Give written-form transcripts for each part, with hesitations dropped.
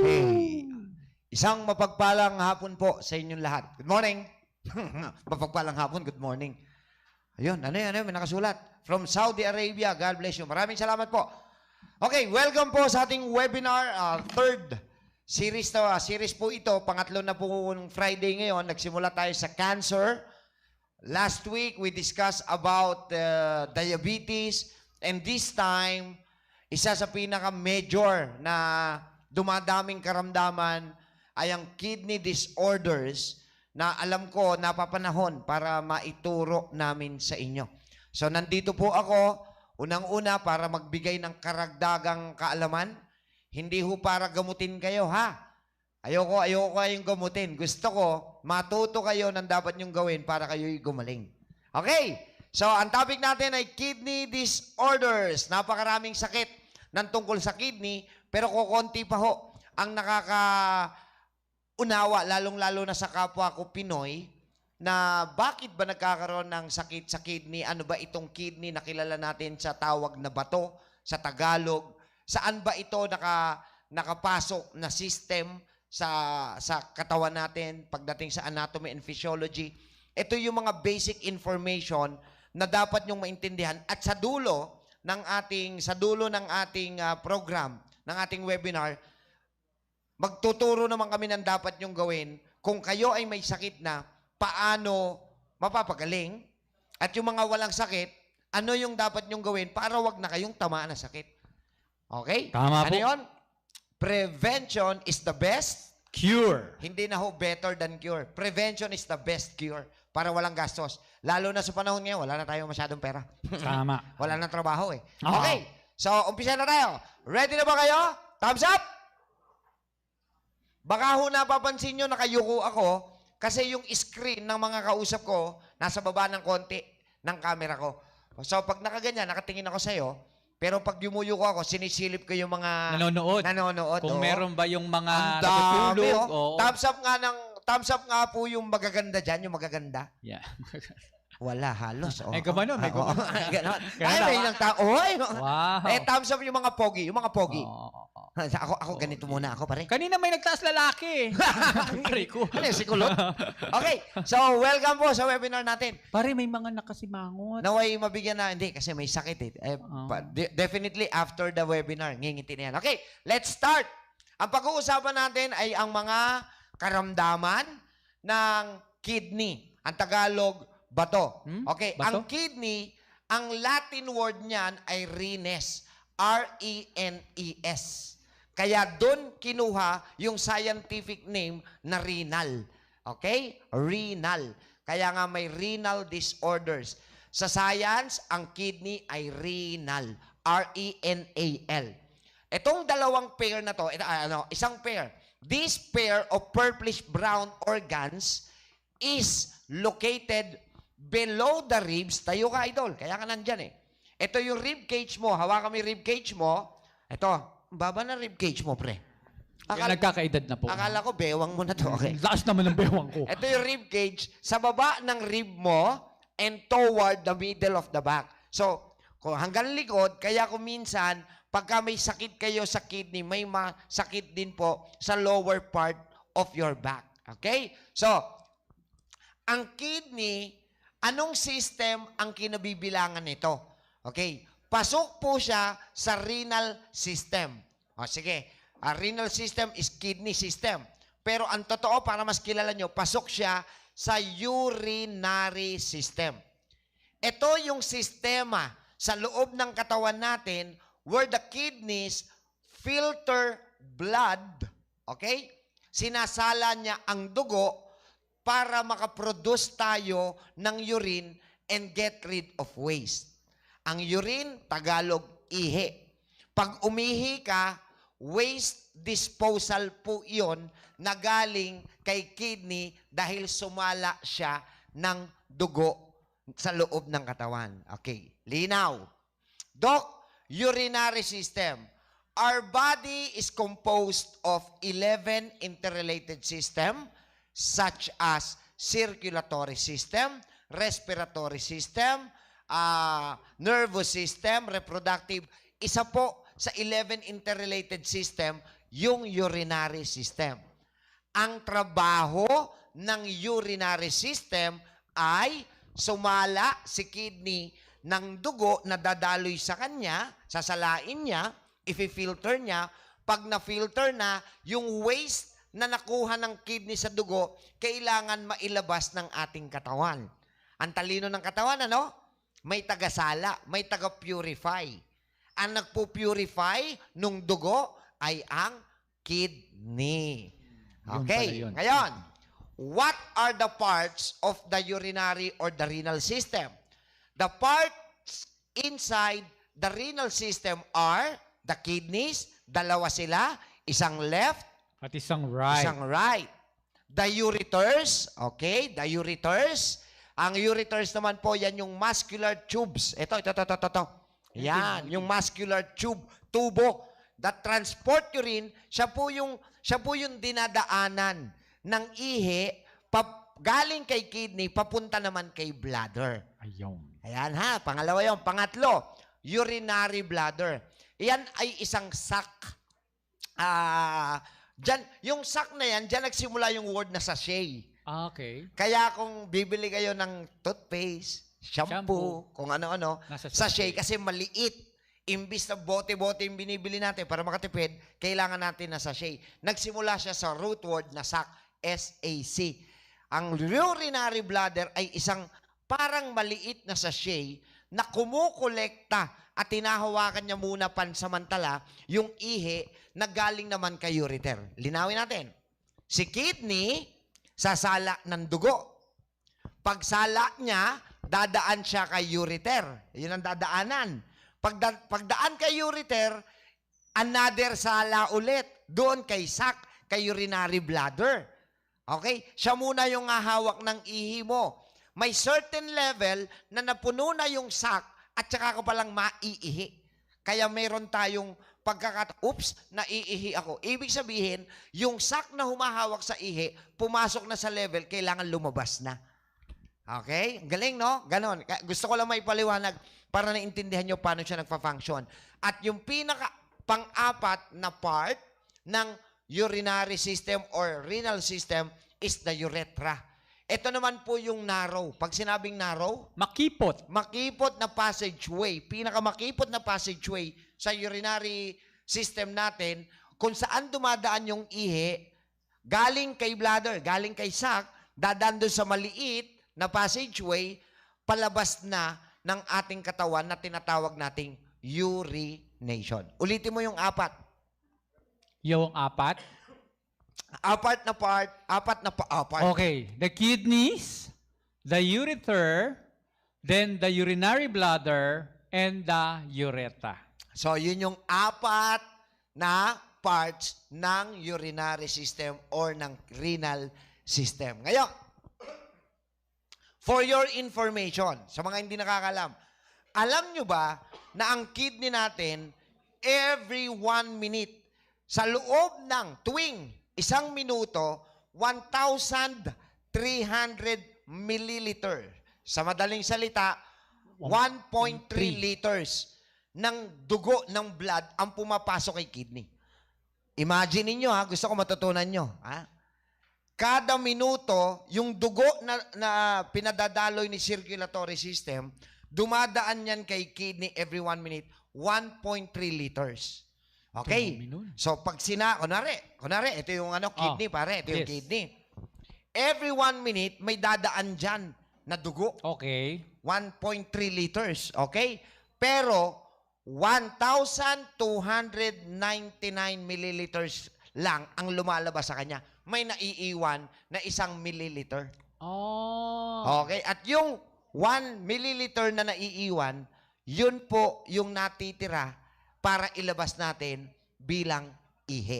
Hey, isang mapagpalang hapon po sa inyong lahat. Good morning. Mapagpalang hapon, good morning. Ayun, ano yun, may nakasulat. From Saudi Arabia, God bless you. Maraming salamat po. Okay, welcome po sa ating webinar, third series po ito. Pangatlo na po Friday ngayon. Nagsimula tayo sa cancer. Last week, we discussed about diabetes. And this time, isa sa pinaka-major na dumadaming karamdaman ay ang kidney disorders na alam ko napapanahon para maituro namin sa inyo. So, nandito po ako, unang-una para magbigay ng karagdagang kaalaman. Hindi ho para gamutin kayo, ha? Ayoko kayong gamutin. Gusto ko, matuto kayo ng dapat nyong gawin para kayo'y gumaling. Okay? So, ang topic natin ay kidney disorders. Napakaraming sakit ng tungkol sa kidney, pero kukunti pa ho ang nakakaunawa, lalong-lalo na sa kapwa ko Pinoy, na bakit ba nagkakaroon ng sakit sa kidney? Ano ba itong kidney na kilala natin sa tawag na bato, sa Tagalog? Saan ba ito nakapasok na system sa katawan natin pagdating sa anatomy and physiology? Ito yung mga basic information na dapat nyong maintindihan. At sa dulo ng ating program, ng ating webinar, magtuturo naman kami ng dapat nyong gawin kung kayo ay may sakit na, paano mapapagaling, at yung mga walang sakit, ano yung dapat nyong gawin para wag na kayong tamaan na sakit. Okay? Tama ano po. yun? Prevention is the best Cure. hindi na ho better than cure. Prevention is the best cure para walang gastos. Lalo na sa panahon ngayon, wala na tayo masyadong pera. Tama. Wala nang trabaho eh. Oo. Okay, so umpisa na tayo. Ready na ba kayo? Thumbs up! Baka ho napapansin nyo nakayuko ako kasi yung screen ng mga kausap ko nasa baba ng konti ng camera ko. So pag nakaganyan, nakatingin ako sa'yo, pero pag yumuyo ko ako, sinisilip ko yung mga nanonood. Kung oo. meron ba yung mga Ang dami, natutulog. oh. Thumbs up nga po yung magaganda dyan, yung magaganda. Yeah. Wala, halos. Oh. May gumanon, may gumanon. Ganon. Ay, Ganon. may ilang tao. Oy! Wow. Thumbs up yung mga pogi. Yung mga pogi. Oo. Ako ganito muna ako, pare. Kanina may nagtaas lalaki. Pare ko. Ano yung sikulot? Okay, so welcome po sa webinar natin. Pare, may mga nakasimangot. Naway mabigyan na, hindi, kasi may sakit eh. Definitely after the webinar, ngingiti na yan. Okay, let's start. Ang pag-uusapan natin ay ang mga karamdaman ng kidney. Ang Tagalog, bato. Okay, Bato? ang kidney, ang Latin word niyan ay renes. R-E-N-E-S. Kaya doon kinuha yung scientific name na renal. Okay? Renal. Kaya nga may renal disorders. Sa science, ang kidney ay renal. R-E-N-A-L. Itong dalawang pair na to, isang pair. This pair of purplish-brown organs is located below the ribs. Tayo ka, idol. Kaya ka nandyan eh. Ito yung rib cage mo. Hawakan mo yung rib cage mo. Ito. Baba na rib cage mo, pre. Nagkakaedad na po. Akala ko, bewang mo na to. Okay. Lakas naman ng bewang ko. Ito yung rib cage. Sa baba ng rib mo and toward the middle of the back. So, kung hanggang likod, kaya kung minsan, pagka may sakit kayo sa kidney, may masakit din po sa lower part of your back. Okay? So, ang kidney, anong system ang kinabibilangan nito? Okay? Pasok po siya sa renal system. O sige, renal system is kidney system. Pero ang totoo, para mas kilala nyo, pasok siya sa urinary system. Ito yung sistema sa loob ng katawan natin where the kidneys filter blood, okay? Sinasala niya ang dugo para makaproduce tayo ng urine and get rid of waste. Ang urine, Tagalog, ihi. Pag umihi ka, waste disposal po iyon na galing kay kidney dahil sumala siya ng dugo sa loob ng katawan. Okay, linaw. Doc, urinary system. Our body is composed of 11 interrelated system such as circulatory system, respiratory system, nervous system, reproductive. Isa po sa 11 interrelated system, yung urinary system. Ang trabaho ng urinary system ay sumala si kidney ng dugo na dadaloy sa kanya, sasalain niya, ifi-filter niya. Pag na-filter na, yung waste na nakuha ng kidney sa dugo, kailangan mailabas ng ating katawan. Ang talino ng katawan, ano? May tagasala, may taga-purify. Ang nagpo-purify nung dugo ay ang kidney. Okay, Yun pala yun. ngayon, what are the parts of the urinary or the renal system? The parts inside the renal system are the kidneys, dalawa sila, isang left, At isang right. isang right. The ureters, okay, the ureters. Ang ureters naman po, yan yung muscular tubes. Ito. Yan, yung muscular tube, tubo that transport urine, siya po yung dinadaanan ng ihi galing kay kidney, papunta naman kay bladder. Ayun. Ayan ha, pangalawa yun. Pangatlo, urinary bladder. Yan ay isang sac. Yung sac na yan, dyan nagsimula yung word na sachet. Okay. Kaya kung bibili kayo ng toothpaste, shampoo, kung ano-ano, Nasa sachet kasi maliit. Imbis na bote-bote yung binibili natin para makatipid, kailangan natin na sachet. Nagsimula siya sa root word na sac, S-A-C. Ang urinary bladder ay isang parang maliit na sachet na kumukolekta at tinahawakan niya muna pansamantala yung ihi na galing naman kay ureter. Linawin natin. Si kidney, sasala ng dugo. Pagsala niya, dadaan siya kay ureter. Yun ang dadaanan. Pagdaan kay ureter, another sala ulit. Doon kay sac, kay urinary bladder. Okay? Siya muna yung hahawak ng ihi mo. May certain level na napuno na yung sac at saka ko palang maiihi. Kaya meron tayong naiihi ako. Ibig sabihin, yung sac na humahawak sa ihi, pumasok na sa level, kailangan lumabas na. Okay? Galing, no? Ganon. Gusto ko lang may paliwanag para naintindihan nyo paano siya nagpa-function. At yung pang-apat na part ng urinary system or renal system is the urethra. Ito naman po yung narrow. Pag sinabing narrow, Makipot. makipot na passageway. Pinakamakipot na passageway sa urinary system natin kung saan dumadaan yung ihi, galing kay bladder, galing kay sac, dadaan doon sa maliit na passageway, palabas na ng ating katawan na tinatawag nating urination. Ulitin mo yung apat. Yung apat. Apat na part. Okay. The kidneys, the ureter, then the urinary bladder, and the urethra. So, yun yung apat na parts ng urinary system or ng renal system. Ngayon, for your information, sa mga hindi nakakalam, alam nyo ba na ang kidney natin, every 1 minute, sa loob ng tuwing 1 minuto, 1,300 milliliter. Sa madaling salita, 1.3 liters ng dugo ng blood ang pumapasok kay kidney. Imagine niyo ha, gusto ko matutunan nyo. Ha? Kada minuto, yung dugo na pinadadaloy ni circulatory system, dumadaan yan kay kidney every 1 minute, 1.3 liters. Okay? So, pag kunwari, ito yung kidney, pare, ito yung Yes. kidney. Every 1 minute, may dadaan dyan na dugo. Okay. 1.3 liters. Okay? Pero, 1,299 milliliters lang ang lumalabas sa kanya. May naiiwan na 1 milliliter. Oh. Okay? At yung 1 milliliter na naiiwan, yun po yung natitira para ilabas natin bilang ihi.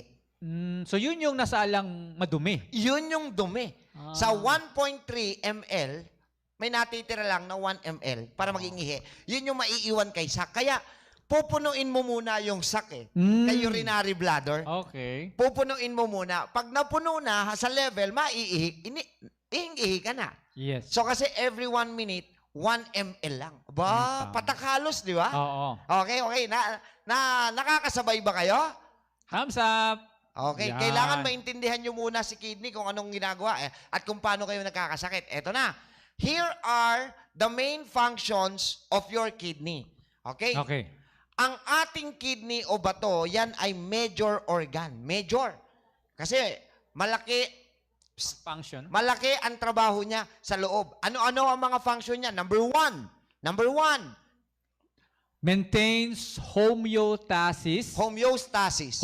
So yun yung nasa alang madumi. Yun yung dumi. Ah. Sa 1.3 ml, may natitira lang na 1 ml para maging ihi. Yun yung maiiwan kay sac. Kaya, pupunuin mo muna yung sac kay urinary bladder. Okay. Pupunuin mo muna. Pag napuno na sa level, ihing-ihi ka na. Yes. So kasi every 1 minute, 1 ml lang. Ba, patakalos, di ba? Oo. Okay. Nakakasabay ba kayo? Thumbs up. Okay, Yan. kailangan maintindihan nyo muna si kidney kung anong ginagawa at kung paano kayo nagkakasakit. Eto na. Here are the main functions of your kidney. Okay? Okay. Ang ating kidney o bato, yan ay major organ. Major. Kasi malaki Function. ang trabaho niya sa loob. Ano-ano ang mga function niya? Number one, Maintains homeostasis. homeostasis.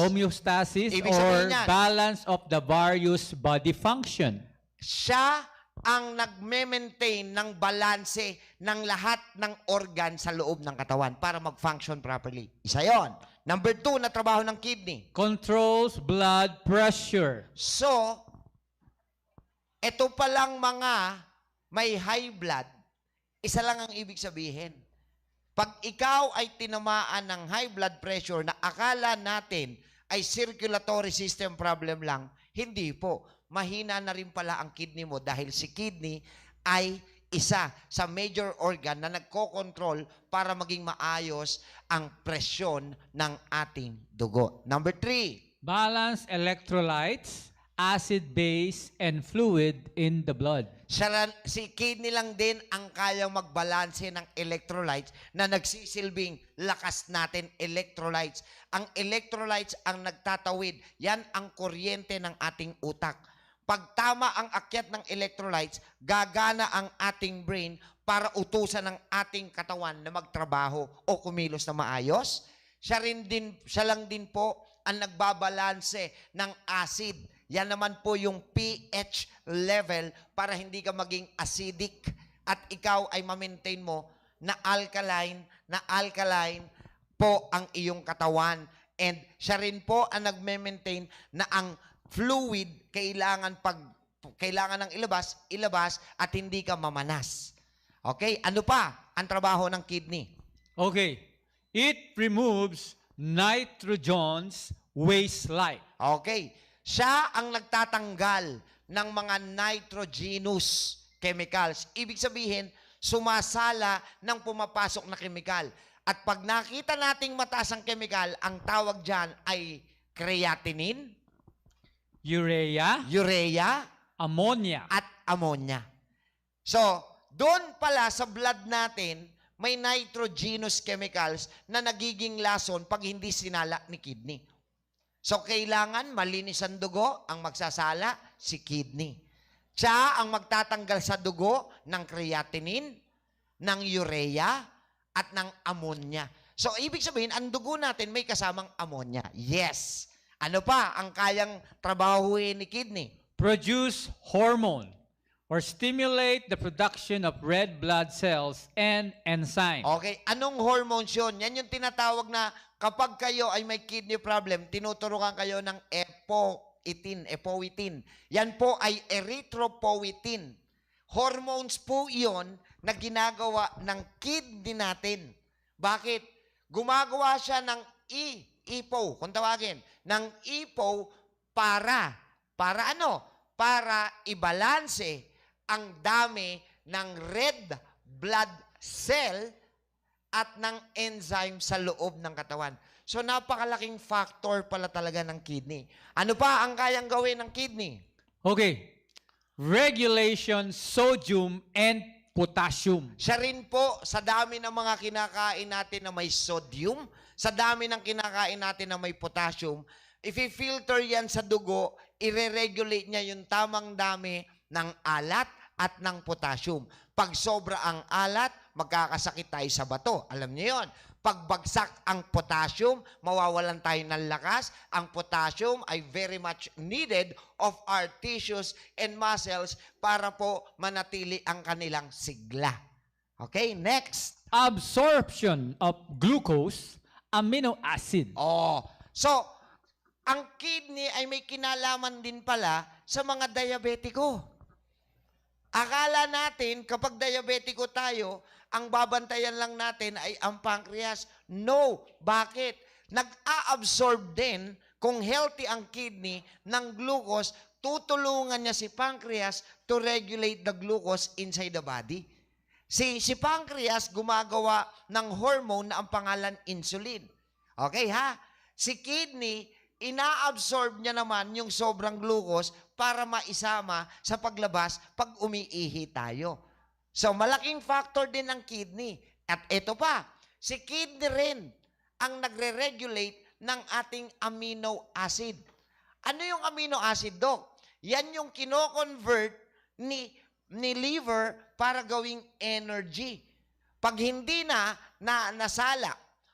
Ibig Or sabihin yan, balance of the various body function. siya ang nagme-maintain ng balanse ng lahat ng organ sa loob ng katawan para mag-function properly. Isa yon. Number two na trabaho ng kidney. Controls blood pressure. So, ito palang mga may high blood, isa lang ang ibig sabihin. Pag ikaw ay tinamaan ng high blood pressure na akala natin ay circulatory system problem lang, hindi po. Mahina na rin pala ang kidney mo dahil si kidney ay isa sa major organ na nagko-control para maging maayos ang presyon ng ating dugo. Number 3. Balance electrolytes, acid, base, and fluid in the blood. Si kidney lang din ang kayang magbalanse ng electrolytes na nagsisilbing lakas natin electrolytes. Ang electrolytes ang nagtatawid. Yan ang kuryente ng ating utak. Pag tama ang akyat ng electrolytes, gagana ang ating brain para utusan ng ating katawan na magtrabaho o kumilos na maayos. Siya lang din po ang nagbabalanse ng acid. Yan naman po yung pH level para hindi ka maging acidic at ikaw ay ma-maintain mo na alkaline po ang iyong katawan. And siya rin po ang nagme-maintain na ang fluid kailangan ng ilabas at hindi ka mamanas. Okay? Ano pa ang trabaho ng kidney? Okay. It removes nitrogenous waste light. Okay. Siya ang nagtatanggal ng mga nitrogenous chemicals. Ibig sabihin, sumasala ng pumapasok na chemical. At pag nakita nating mataas ang chemical, ang tawag dyan ay creatinine, urea, ammonia. at ammonia. So, doon pala sa blood natin, may nitrogenous chemicals na nagiging lason pag hindi sinala ni kidney. So, kailangan malinis ang dugo, ang magsasala, si kidney. Siya ang magtatanggal sa dugo ng creatinine, ng urea, at ng ammonia. So, ibig sabihin, ang dugo natin may kasamang ammonia. Yes. Ano pa ang kayang trabahuin ni kidney? Produce hormone or stimulate the production of red blood cells and enzymes. Okay, anong hormones yun? Yan yung tinatawag na kapag kayo ay may kidney problem, tinuturukan kayo ng epoetin. Yan po ay erythropoietin. Hormones po yon na ginagawa ng kidney natin. Bakit? Gumagawa siya ng EPO, kung tawagin, ng EPO para ano? Para ibalanse ang dami ng red blood cell at ng enzyme sa loob ng katawan. So, napakalaking factor pala talaga ng kidney. Ano pa ang kayang gawin ng kidney? Okay. Regulation sodium and potassium. Siya rin po, sa dami ng mga kinakain natin na may sodium, sa dami ng kinakain natin na may potassium, i-filter yan sa dugo, i-regulate niya yung tamang dami ng alat at ng potassium. Pag sobra ang alat, magkakasakit tayo sa bato. Alam niyo yon. Pag bagsak ang potassium, mawawalan tayo ng lakas. Ang potassium ay very much needed of our tissues and muscles para po manatili ang kanilang sigla. Okay, next. Absorption of glucose, amino acid. So, ang kidney ay may kinalaman din pala sa mga diabetiko. Akala natin, kapag diabetiko tayo, ang babantayan lang natin ay ang pancreas. No. Bakit? Nag-a-absorb din, kung healthy ang kidney, ng glucose, tutulungan niya si pancreas to regulate the glucose inside the body. Si pancreas gumagawa ng hormone na ang pangalan insulin. Okay ha? Si kidney, ina-absorb niya naman yung sobrang glucose para maisama sa paglabas pag umiihi tayo. So, malaking factor din ang kidney. At ito pa, si kidney rin ang nagre-regulate ng ating amino acid. Ano yung amino acid, Doc? Yan yung kino-convert ni liver para gawing energy. Pag hindi nasala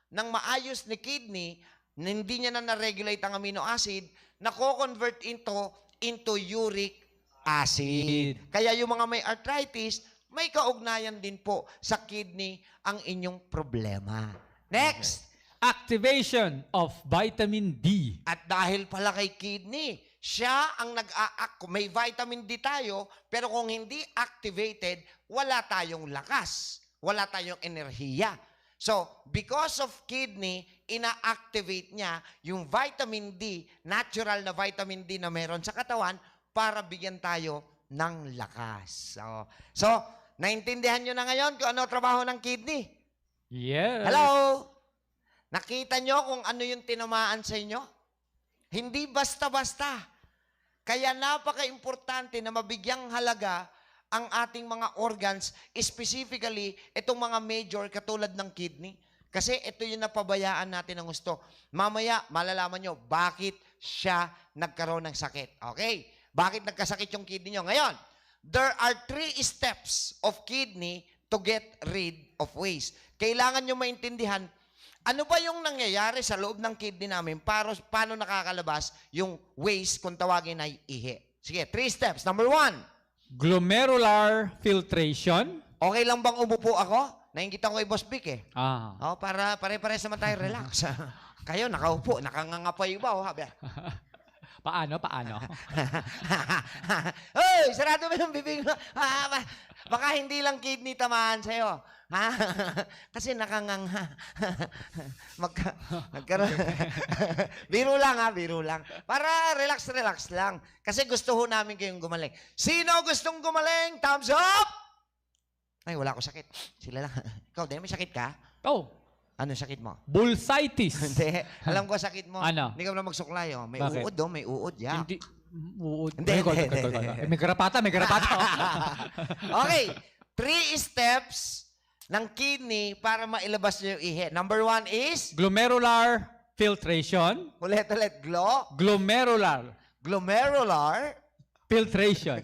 ng maayos ni kidney, hindi niya na-regulate ang amino acid, nako-convert into uric acid. Kaya yung mga may arthritis, may kaugnayan din po sa kidney ang inyong problema. Next. Activation of vitamin D. At dahil pala kay kidney, siya ang may vitamin D tayo, pero kung hindi activated, wala tayong lakas. Wala tayong enerhiya. So, because of kidney, ina-activate niya yung vitamin D, natural na vitamin D na meron sa katawan para bigyan tayo ng lakas. So naintindihan nyo na ngayon kung ano trabaho ng kidney? Yes. Hello? Nakita nyo kung ano yung tinamaan sa inyo? Hindi basta-basta. Kaya napaka-importante na mabigyang halaga ang ating mga organs, specifically, itong mga major katulad ng kidney. Kasi ito yung napabayaan natin ng gusto. Mamaya, malalaman nyo bakit siya nagkaroon ng sakit. Okay? Bakit nagkasakit yung kidney nyo? Ngayon, there are 3 steps of kidney to get rid of waste. Kailangan nyo maintindihan, ano ba yung nangyayari sa loob ng kidney namin paano nakakalabas yung waste kung tawagin ay ihi. Sige, 3 steps. Number 1, glomerular filtration. okay lang bang umupo ako? Naingitan ko kay Boss Vic eh. Para pare-pares naman tayo relax. Kayo, nakaupo, nakangangapay ba? Paano? Hoy, sarado mo yung bibig mo. Baka hindi lang kidney tamaan sa'yo. Kasi nakanganga. Biro lang. Para relax lang. Kasi gusto ho namin kayong gumaling. Sino gustong gumaling? Thumbs up! Ay, wala ko sakit. Sila lang. Ikaw din, may sakit ka? Oh, Ano sakit mo? bursitis. Hindi. Alam ko sakit mo. Ano? Hindi ka na magsuklay. Oh. May Bakit? uod, may uod. Yeah. Hindi. Uod. Hindi. May karapatan. Okay. 3 steps ng kidney para mailabas niyo yung ihi. Number 1 is? Glomerular filtration. Ulit. Glomerular. Filtration.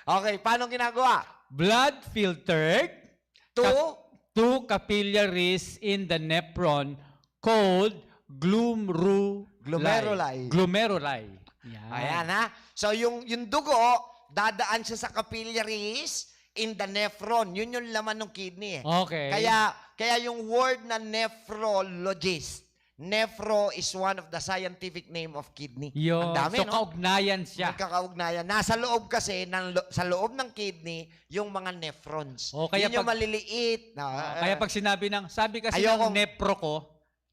Okay. Paano ginagawa? Blood filtered to capillaries in the nephron called glomeruli. Yan. Ayan ha. So yung dugo, dadaan siya sa capillaries in the nephron. Yun yung laman ng kidney eh. Okay. Kaya yung word na nephrologist, nephro is one of the scientific name of kidney. Yun. Ang dami, So, no? kaugnayan siya. Magkakaugnayan. Nasa loob kasi, sa loob ng kidney, yung mga nephrons. O, kaya yun yung maliliit. Kaya pag sabi kasi Ayoko. ng nepro ko,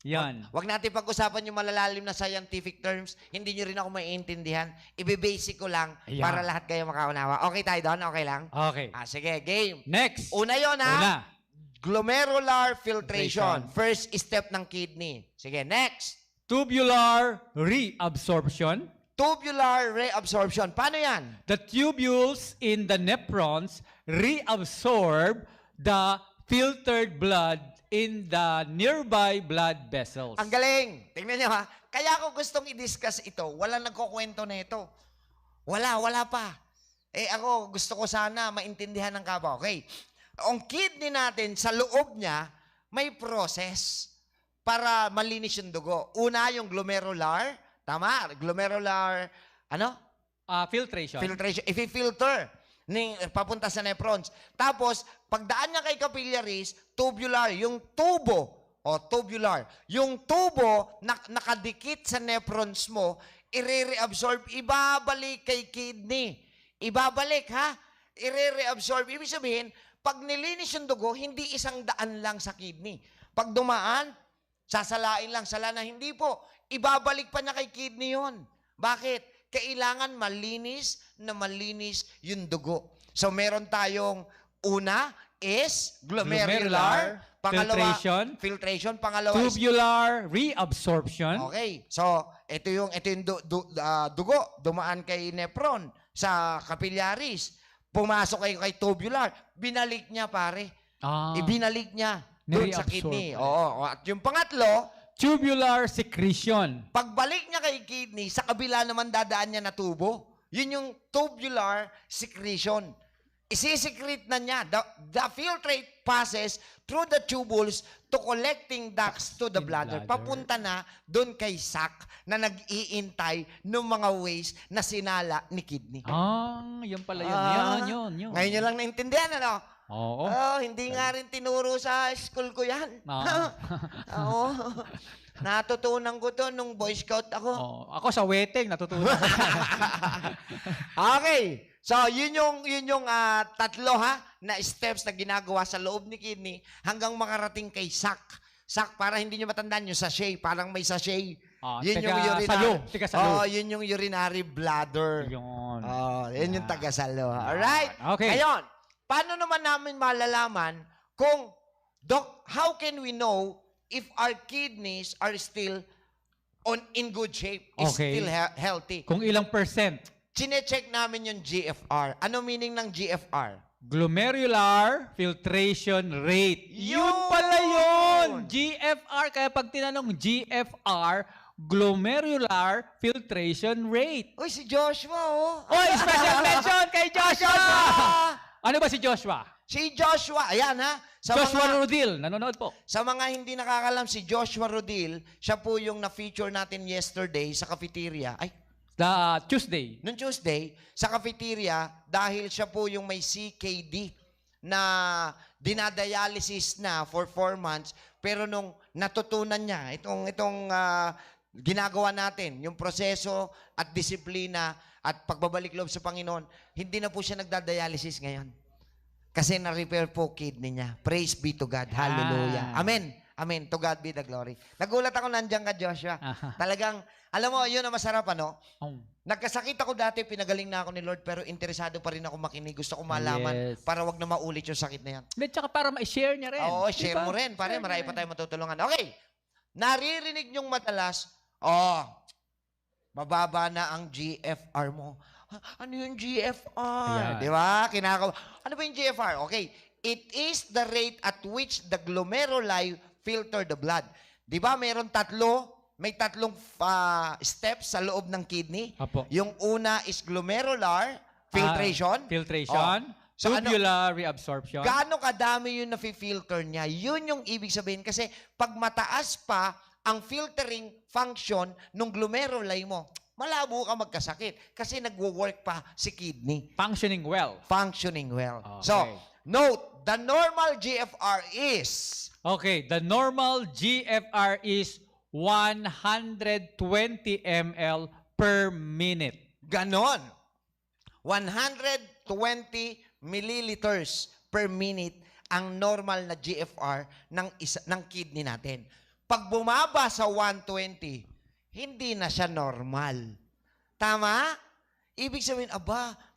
yan. Wag natin pag-usapan yung malalalim na scientific terms. Hindi nyo rin ako maiintindihan. Ibe-basic ko lang Ayan. para lahat kayo makaunawa. Okay tayo doon? Okay lang? Okay. Sige, game. Next. Una yon ha? Una. Glomerular filtration. First step ng kidney. Sige, next. Tubular reabsorption. Tubular reabsorption. Paano yan? The tubules in the nephrons reabsorb the filtered blood in the nearby blood vessels. Ang galing. Tingnan nyo ha. Kaya ako gustong i-discuss ito. Walang nagkukwento na ito. Wala pa. Ako gusto ko sana maintindihan ng kapwa. Okay. Ang kidney natin, sa loob niya, may process para malinis yung dugo. Una, yung glomerular. Tama? Glomerular, Filtration. filtration. I-filter papunta sa nephrons. Tapos, pagdaan niya kay capillaries, tubular, yung tubo, tubular, yung tubo na nakadikit sa nephrons mo, i-reabsorb, ibabalik kay kidney. Ibabalik, ha? I-reabsorb. Ibig sabihin, pag nilinis yung dugo, hindi isang daan lang sa kidney. Pag dumaan, sasalain lang, sala na. Hindi po. Ibabalik pa niya kay kidney yun. Bakit? Kailangan malinis yung dugo. So, meron tayong una, is glomerular. Pangalawa, filtration. Pangalawa is tubular reabsorption. okay. So, ito yung dugo dumaan kay nephron sa capillaries. Pumasok kay tubular, binalik niya pare. Ibinalik niya doon sa kidney. Oo. At yung pangatlo, tubular secretion. pagbalik niya kay kidney, sa kabila naman dadaan niya na tubo. Yun yung tubular secretion. Isisikret na niya. The filtrate passes through the tubules to collecting ducts to the bladder. Papunta na doon kay sac na nag-iintay ng mga waste na sinala ni kidney. Yun pala yun. Ngayon nyo lang naintindihan, ano? Oo. Hindi nga rin tinuro sa school ko yan. Oo. Natutunan ko to nung Boy Scout ako. Ako sa wedding, natutunan ko. Okay. So, yun yung tatlo na steps na ginagawa sa loob ni kidney hanggang makarating kay sac. Sac, para hindi nyo matandaan yung sachet. Parang may sachet. Yun yung urinary. Yun yung urinary bladder. Yun. Yun yung tagasalo. Alright? Okay. Ngayon, paano naman namin malalaman kung, Doc, how can we know if our kidneys are still in good shape, is Okay. still healthy? Kung ilang percent? Chine-check namin yung GFR. Ano meaning ng GFR? Glomerular filtration rate. Yun pala yun! GFR. Kaya pag tinanong GFR, glomerular filtration rate. Uy, si Joshua, oh. Oy, special mention kay Joshua! Ano ba si Joshua? Si Joshua, ayan ha. Joshua Rodil, nanonood po. Sa mga hindi nakakalam, si Joshua Rodil, siya po yung na-feature natin yesterday sa cafeteria. Tuesday. Noong Tuesday, sa cafeteria, dahil siya po yung may CKD na dinadialysis na for 4 months, pero nung natutunan niya, itong ginagawa natin, yung proseso at disiplina at pagbabalik loob sa Panginoon, hindi na po siya nagdadialysis ngayon. Kasi na-repair po kidney niya. Praise be to God. Hallelujah. Amen. Amen. To God be the glory. Nagulat ako nandiyan ka, Joshua. Talagang, alam mo, yun ang masarap, ano? Nagkasakit ako dati, pinagaling na ako ni Lord, pero interesado pa rin ako makinig. Gusto ko malaman para wag na maulit yung sakit na yan. Tsaka para ma-share niya rin. Oo, share mo rin. Pare, marami pa tayong matutulungan. Okay. Naririnig niyong madalas, mababa na ang GFR mo. Ano yung GFR? Di ba? Ano ba yung GFR? Okay. It is the rate at which the glomeruli filter the blood. Di ba meron may tatlong steps sa loob ng kidney? Apo. Yung una is glomerular filtration. So, tubular reabsorption. Gaano kadami yung nafi-filter niya? Yun yung ibig sabihin. Kasi pag mataas pa ang filtering function ng glomeruli mo, malabo ka magkasakit kasi nagwo-work pa si kidney. Functioning well. Okay. So, Okay. note, the normal GFR is... Okay, the normal GFR is 120 ml per minute. Ganon. 120 milliliters per minute ang normal na GFR ng kidney natin. Pag bumaba sa 120, hindi na siya normal. Tama? Ibig sabihin,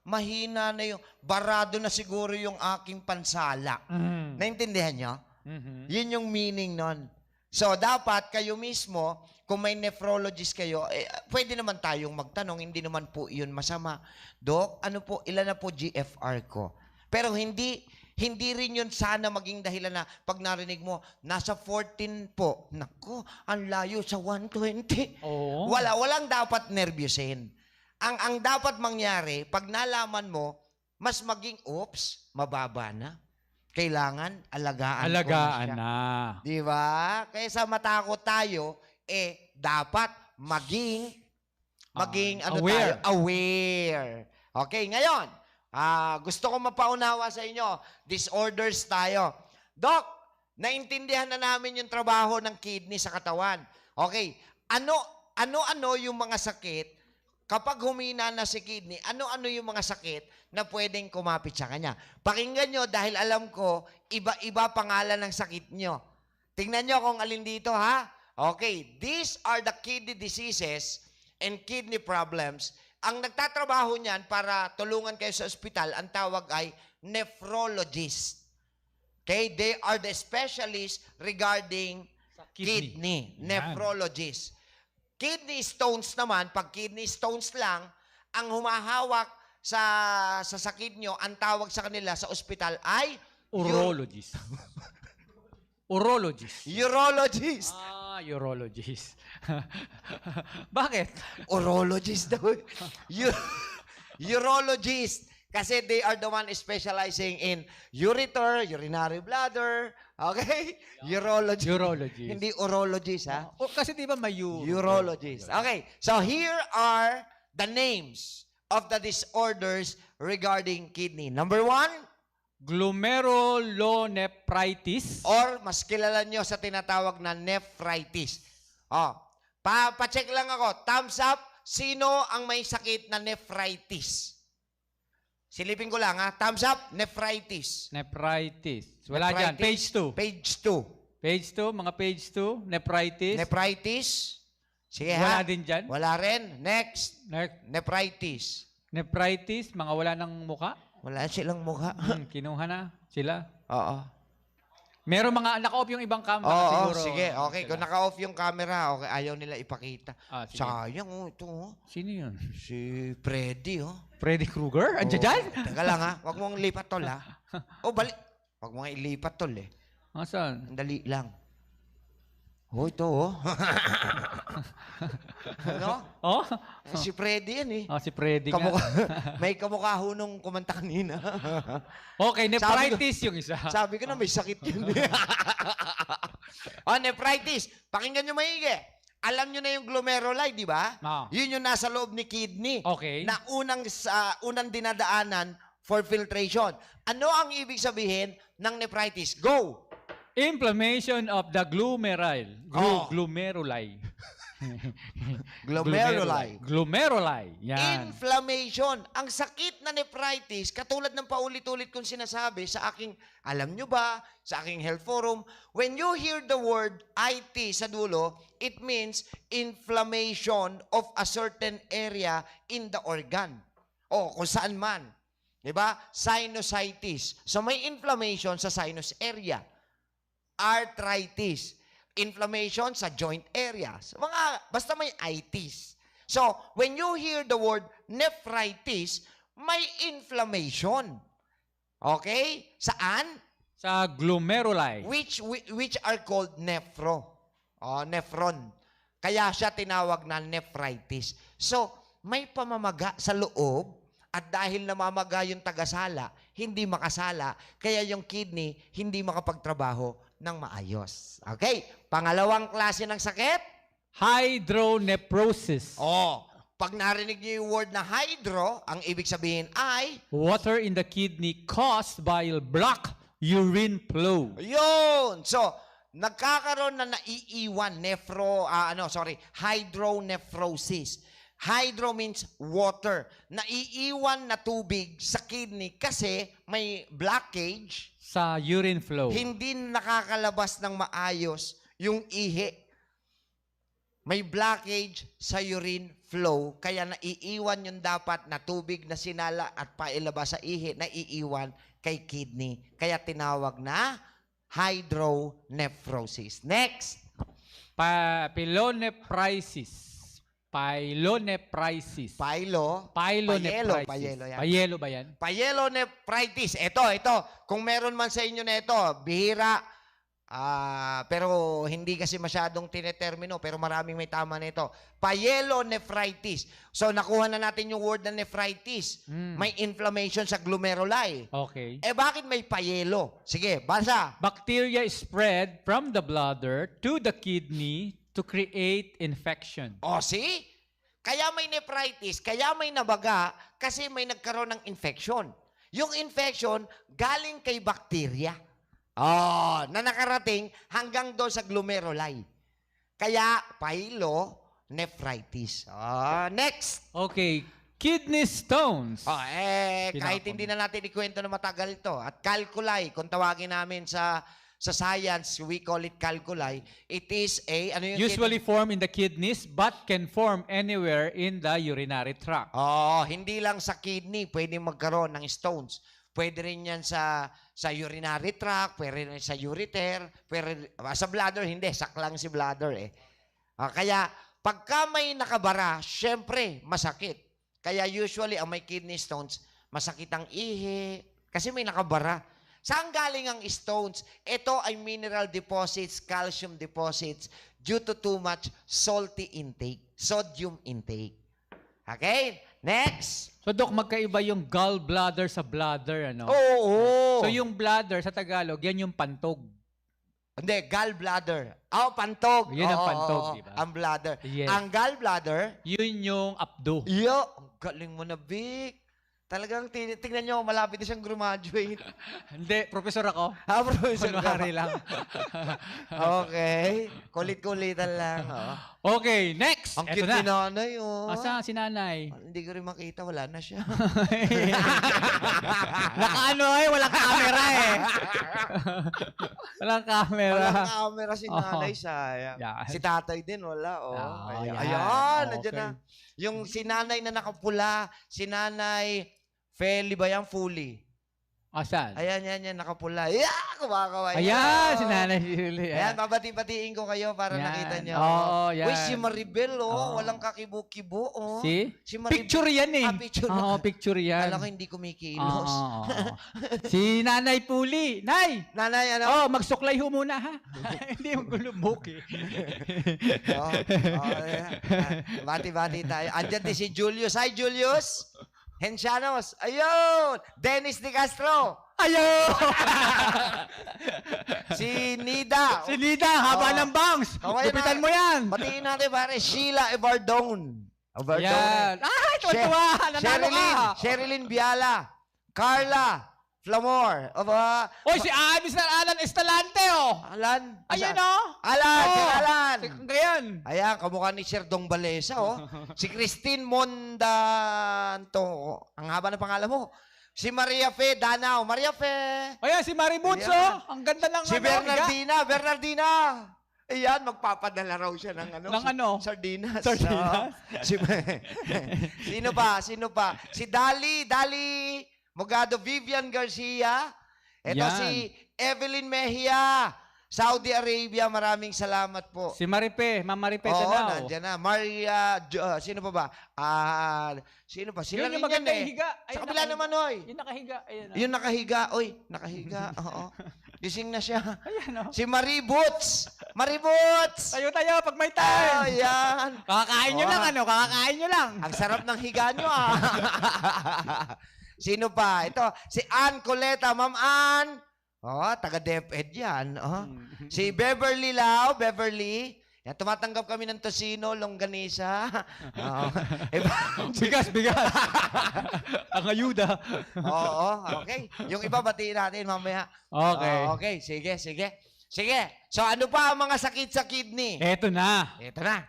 mahina na yung, barado na siguro yung aking pansala. Naintindihan nyo? Yun yung meaning nun. So, dapat kayo mismo, kung may nephrologist kayo, pwede naman tayong magtanong, hindi naman po yun masama. Dok, ilan na po GFR ko? Pero hindi rin yun sana maging dahilan na pag narinig mo, nasa 14 po. Naku, ang layo sa 120. Oo. Walang dapat nervyusin. Ang dapat mangyari, pag nalaman mo, mas maging, mababa na. Kailangan alagaan ko siya. Na. Di ba? Kaysa matakot tayo, dapat maging aware. Aware. Okay, ngayon, gusto ko mapaunawa sa inyo, disorders tayo. Doc, naintindihan na namin yung trabaho ng kidney sa katawan. Okay, ano yung mga sakit kapag humina na si kidney, ano yung mga sakit na pwedeng kumapit sa kanya? Pakinggan nyo dahil alam ko, iba-iba pangalan ng sakit nyo. Tingnan nyo kung alin dito, ha? Okay, these are the kidney diseases and kidney problems. Ang nagtatrabaho niyan para tulungan kayo sa ospital, ang tawag ay nephrologist. Okay? They are the specialists regarding Sa kidney. kidney, Yan. nephrologist. Kidney stones naman, pag kidney stones lang, ang humahawak sa sakit nyo, ang tawag sa kanila sa ospital ay Urologist. Urologist. urologist. Urologist. Bakit? Urologist daw. Urologist. Kasi they are the one specializing in ureter, urinary bladder. Okay? Urologist. Urologist. Hindi urologist, ha? Kasi di ba may Urologist. Okay. So here are the names of the disorders regarding kidney. Number 1, glomerulonephritis. or mas kilala nyo sa tinatawag na nephritis. Oh, pa-check lang ako. Thumbs up. Sino ang may sakit na nephritis? Silipin ko lang, ha? Thumbs up. Nephritis. Nephritis. Wala dyan. Page 2. Page 2. Page 2, mga page 2. Nephritis. Nephritis. Sige, Wala ha? din dyan. Wala rin. Next. Ne- Nephritis. Nephritis, mga wala ng muka. Wala silang mukha. Kinuha na sila. Oo. Meron mga naka-off yung ibang camera Oo, siguro. sige. Okay, Sila. kung naka-off yung camera, okay, ayaw nila ipakita. Sige. Sayang, ito, Sino yun? Si Freddy, Freddy Krueger? Andiyan Oo. dyan? Teka lang, ha? Huwag mong lipat, tol, ha? Balik. Huwag mong ilipat, tol, eh. Asan? Ang dali lang. Ito, oh. Ano? Oh? Si Freddy yan, eh. Si Freddy nga. May kamukha ho nung kumanta kanina. Okay, nephritis yung isa. Sabi ko na may sakit yun. Nephritis. Pakinggan nyo maigi. Alam nyo na yung glomeruli, di ba? Yun yung nasa loob ni kidney. Okay. Na unang dinadaanan for filtration. Ano ang ibig sabihin ng nephritis? Go! Inflammation of the glomeruli. Glomeruli. Glomeruli. Yan. Inflammation. Ang sakit na nephritis, katulad ng paulit-ulit kong sinasabi sa aking, alam nyo ba, sa aking health forum, when you hear the word IT sa dulo, it means inflammation of a certain area in the organ. O kung saan man. Diba? Sinusitis. So may inflammation sa sinus area. Arthritis. Inflammation sa joint areas. Basta may itis. So, when you hear the word nephritis, may inflammation. Okay? Saan? Sa glomeruli. Which are called nephron. Kaya siya tinawag na nephritis. So, may pamamaga sa loob at dahil namamaga yung tagasala, hindi makasala, kaya yung kidney hindi makapagtrabaho ng maayos. Okay? Pangalawang klase ng sakit? Hydronephrosis. Pag narinig niyo yung word na hydro, ang ibig sabihin ay Water in the kidney caused by blocked urine flow. yun. So, nagkakaroon na naiiwan hydronephrosis. Hydro means water. Naiiwan na tubig sa kidney kasi may blockage. Sa urine flow. Hindi nakakalabas ng maayos yung ihi. May blockage sa urine flow, kaya naiiwan yung dapat na tubig na sinala at pailabas sa ihi, naiiwan kay kidney. Kaya tinawag na hydronephrosis. Next. Pyelonephritis. Pyelonephritis. Payelo yan. Payelo ba yan? Pyelonephritis. Ito. Kung meron man sa inyo na ito, bihira. Pero hindi kasi masyadong tinetermino, pero maraming may tama na ito. Pyelonephritis. So, nakuha na natin yung word na nephritis. May inflammation sa glomeruli. Okay. Bakit may payelo? Sige, basa. Bacteria spread from the bladder to the kidney to create infection. See? Kaya may nephritis, kaya may nabaga, kasi may nagkaroon ng infection. Yung infection, galing kay bacteria. Na nakarating hanggang doon sa glomeruli. Kaya, pyelonephritis. Next. Okay. Kidney stones. Kahit hindi na natin ikwento na matagal ito. At calculi, kung tawagin namin sa science, we call it calculi. It is usually form in the kidneys but can form anywhere in the urinary tract. Hindi lang sa kidney pwede magkaroon ng stones. Pwede rin yan sa urinary tract, pwede rin sa ureter, pwede, sa bladder, hindi, saklang si bladder eh. Kaya, pagka may nakabara, syempre, masakit. Kaya usually, ang may kidney stones, masakit ang ihi, kasi may nakabara. Saan galing ang stones? Ito ay mineral deposits, calcium deposits, due to too much salty intake, sodium intake. Okay? Next. So, Dok, magkaiba yung gallbladder sa bladder, ano? Oo. So, yung bladder sa Tagalog, yan yung pantog. Hindi, gallbladder. Pantog. Yun ang Oo, pantog, oo, di ba? Ang bladder. Yes. Ang gallbladder, Yun yung abdo. ang galing mo na, Vic. Talagang tingnan nyo, malapit na siyang graduate. Hindi, professor ako. Professor ka ba? Kunwari lang. Okay. Kulit-kulitan lang. Oh. Okay, next. Ang Eto cute ni na. nanay, oh. Asa si nanay? Hindi ko rin makita, wala na siya. Nakaano walang camera eh. Walang camera. Walang camera si nanay, Oo. sayang. Yan. Si tatay din, wala, oh. Yan. Ayan, Okay. nandiyan na. Yung si nanay na nakapula, si nanay, Feli ba yan? Fully. Asan? Ayan, nakapula. Yeah, kumakaway. Ayan, si nanay Julie. Ayan, babati-batiin ko kayo para Yan. nakita nyo. Oo, yan. Uy, si Maribel, Oo. walang kakibo-kibo, oh. Si? Si Maribel. Picture yan eh. Picture. Oo, picture yan. Kala ko hindi kumikilos. Oo. Si Nanay Puli. Nay! Nanay, ano? Magsuklay ho muna ha. Hindi mo gulubok eh. Bati-bati tayo. Andyan din si Julius. Hi, Julius. Hensianos. Ayun. Dennis De Castro. Ayo! Si Nida. Si Nida, haba Oo. ng bangs. Okay Gupitan na. mo yan. Batiin natin, pare. Sheila Evardone. Yan. Ay, tuwa. Nanalo ka. Sherilyn Biala. Carla Flamor. Oy, si Mr. Alan Estalante oh. Alan. Ayan oh. Alan. Si Oh. Alan. Ngayon. Ayan, kamukha ni Sir Dong Balesa, oh. Si Christine Mondanto. Ang haba ng pangalan mo. Si Maria Fe Danao. Maria Fe. Ayan, si Mariboots Ayan. oh. Ang ganda ng Si Bernardina. Ayan, magpapadala raw siya ng Ng ano? Sardinas. Sardinas? Sino pa? Si Dali Mogado Vivian Garcia. Ito Yan. si Evelyn Mejia. Saudi Arabia, maraming salamat po. Si Maripe, Ma'am Maripe Oo, Danao. nandiyan na. Maria, sino pa ba? Sino pa? Sila Yun rin yung yan maganda eh. yung higa. Sa kabila naman, oy. Yung nakahiga. Ayan oh. Yung nakahiga. Oy, nakahiga. Oo. Gising na siya. Ayan oh. Si Marie Boots. Marie Boots! Tayo pag may Oh, time. yan. Kakakain nyo Oh. lang kakakain nyo lang. Ang sarap ng higa nyo, ah. Sino pa? Ito, si Ann Coleta. Ma'am Ann. Oh, taga DepEd yan. Oh. Si Beverly Lau. Beverly. Yan, tumatanggap kami ng tosino, longganisa. Oo. bigas. Ang ayuda. Oo, okay. Yung iba batiin natin mamaya. Okay. Okay, sige. So ano pa ang mga sakit sa kidney? Eto na. Ito na.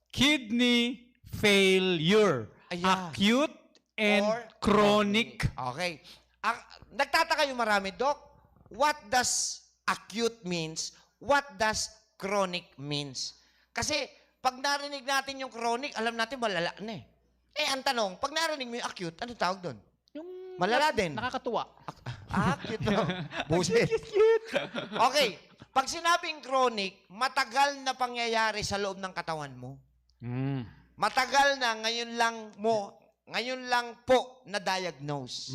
Kidney failure. Ayan. Acute and Or chronic. Okay. Nagtataka yung marami, Doc. What does acute means? What does chronic means? Kasi pag narinig natin yung chronic, alam natin malala na eh. Ang tanong, pag narinig mo yung acute, ano tawag doon? Yung Malala din. Nakakatuwa. Cute no? Buset. Okay. Pag sinabing chronic, matagal na pangyayari sa loob ng katawan mo. Matagal na, ngayon lang po na-diagnose.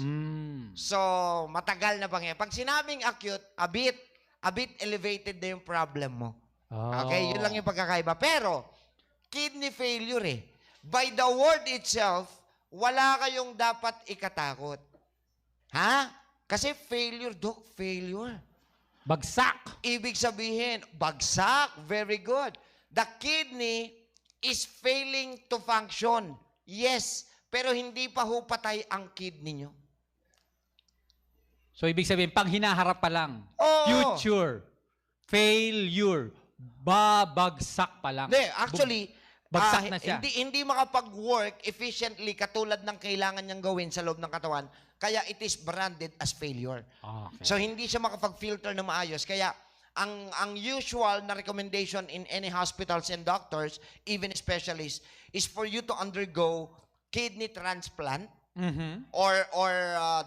So, matagal na pangyayari. Pag sinabing acute, a bit elevated na yung problem mo. Okay, yun lang yung pagkakaiba. Pero, kidney failure eh. By the word itself, wala kayong dapat ikatakot. Ha? Kasi failure, Doc, failure. Bagsak. Ibig sabihin, bagsak. Very good. The kidney is failing to function. Yes, pero hindi pa ho patay ang kidney nyo. So, ibig sabihin, pag hinaharap pa lang, Oo. future, failure, babagsak pa lang. Hindi, actually, Bagsak na siya. Hindi makapag-work efficiently katulad ng kailangan niyang gawin sa loob ng katawan, kaya it is branded as failure. Okay. So, hindi siya makapag-filter na maayos. Kaya, ang usual na recommendation in any hospitals and doctors, even specialists, is for you to undergo kidney transplant Mhm. or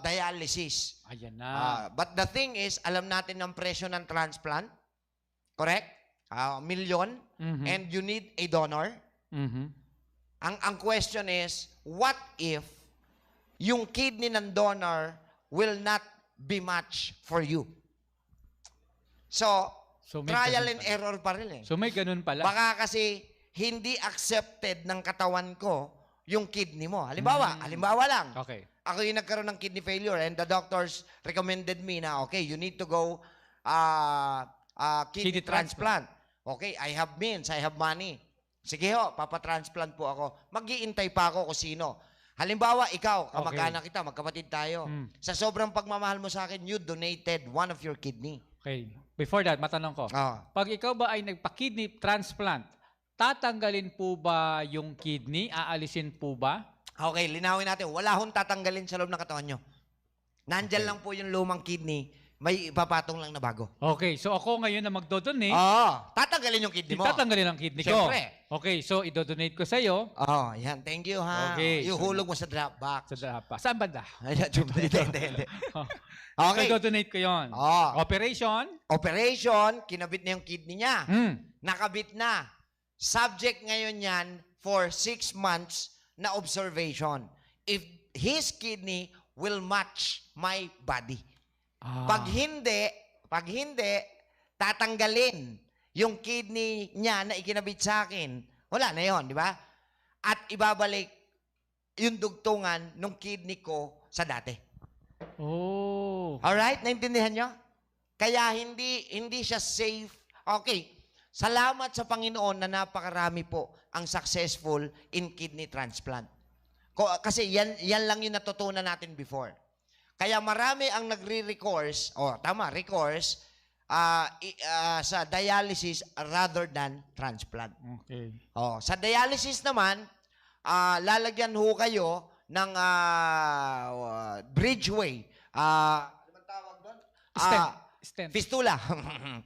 dialysis. Ayan na. But the thing is, alam natin ang presyo ng transplant. Correct? Milyon. Mhm. And you need a donor. Mhm. Ang question is, what if yung kidney ng donor will not be match for you? So, So, may trial ganun and pala. error pa rin eh. So may ganun pala. Baka kasi hindi accepted ng katawan ko yung kidney mo. Halimbawa lang. Okay. Ako yung nagkaroon ng kidney failure and the doctors recommended me na, okay, you need to go kidney Kidney transplant. Okay, I have means, I have money. Sige ho, papatransplant po ako. Mag-iintay pa ako kung sino. Halimbawa, ikaw, kamag-anak kita, magkapatid tayo. Sa sobrang pagmamahal mo sa akin, you donated one of your kidney. Okay. Before that, matanong ko. Pag ikaw ba ay nagpa-kidney transplant, tatanggalin po ba yung kidney? Aalisin po ba? Okay, linawin natin. Wala hong tatanggalin sa loob ng katawan nyo. Nandyan Okay. lang po yung lumang kidney, may ipapatong lang na bago. Okay. So ako ngayon na magdodonate, Tatanggalin yung kidney mo. tatanggalin ang kidney ko. Siyempre. Okay. So idodonate ko sa iyo Yan. Thank you, ha. Okay, Ihulog mo sa drop box. sa drapa. Saan banda? Hindi. So Okay. idodonate ko yon. Operation. Operation, kinabit na yung kidney niya. Nakabit na. Subject ngayon yan for 6 months na observation. If his kidney will match my body. Pag hindi, tatanggalin yung kidney niya na ikinabit sa akin. Wala na yon, di ba? At ibabalik yung dugtungan ng kidney ko sa dati. Oh. Alright? Naintindihan nyo? Kaya hindi siya safe. Okay. Salamat sa Panginoon na napakarami po ang successful in kidney transplant. Kasi yan lang yung natutunan natin before. Kaya marami ang nagre-recourse, recourse sa dialysis rather than transplant. Okay. Sa dialysis naman, lalagyan ho kayo ng bridgeway. Ano bang tawag doon? Stent. Fistula.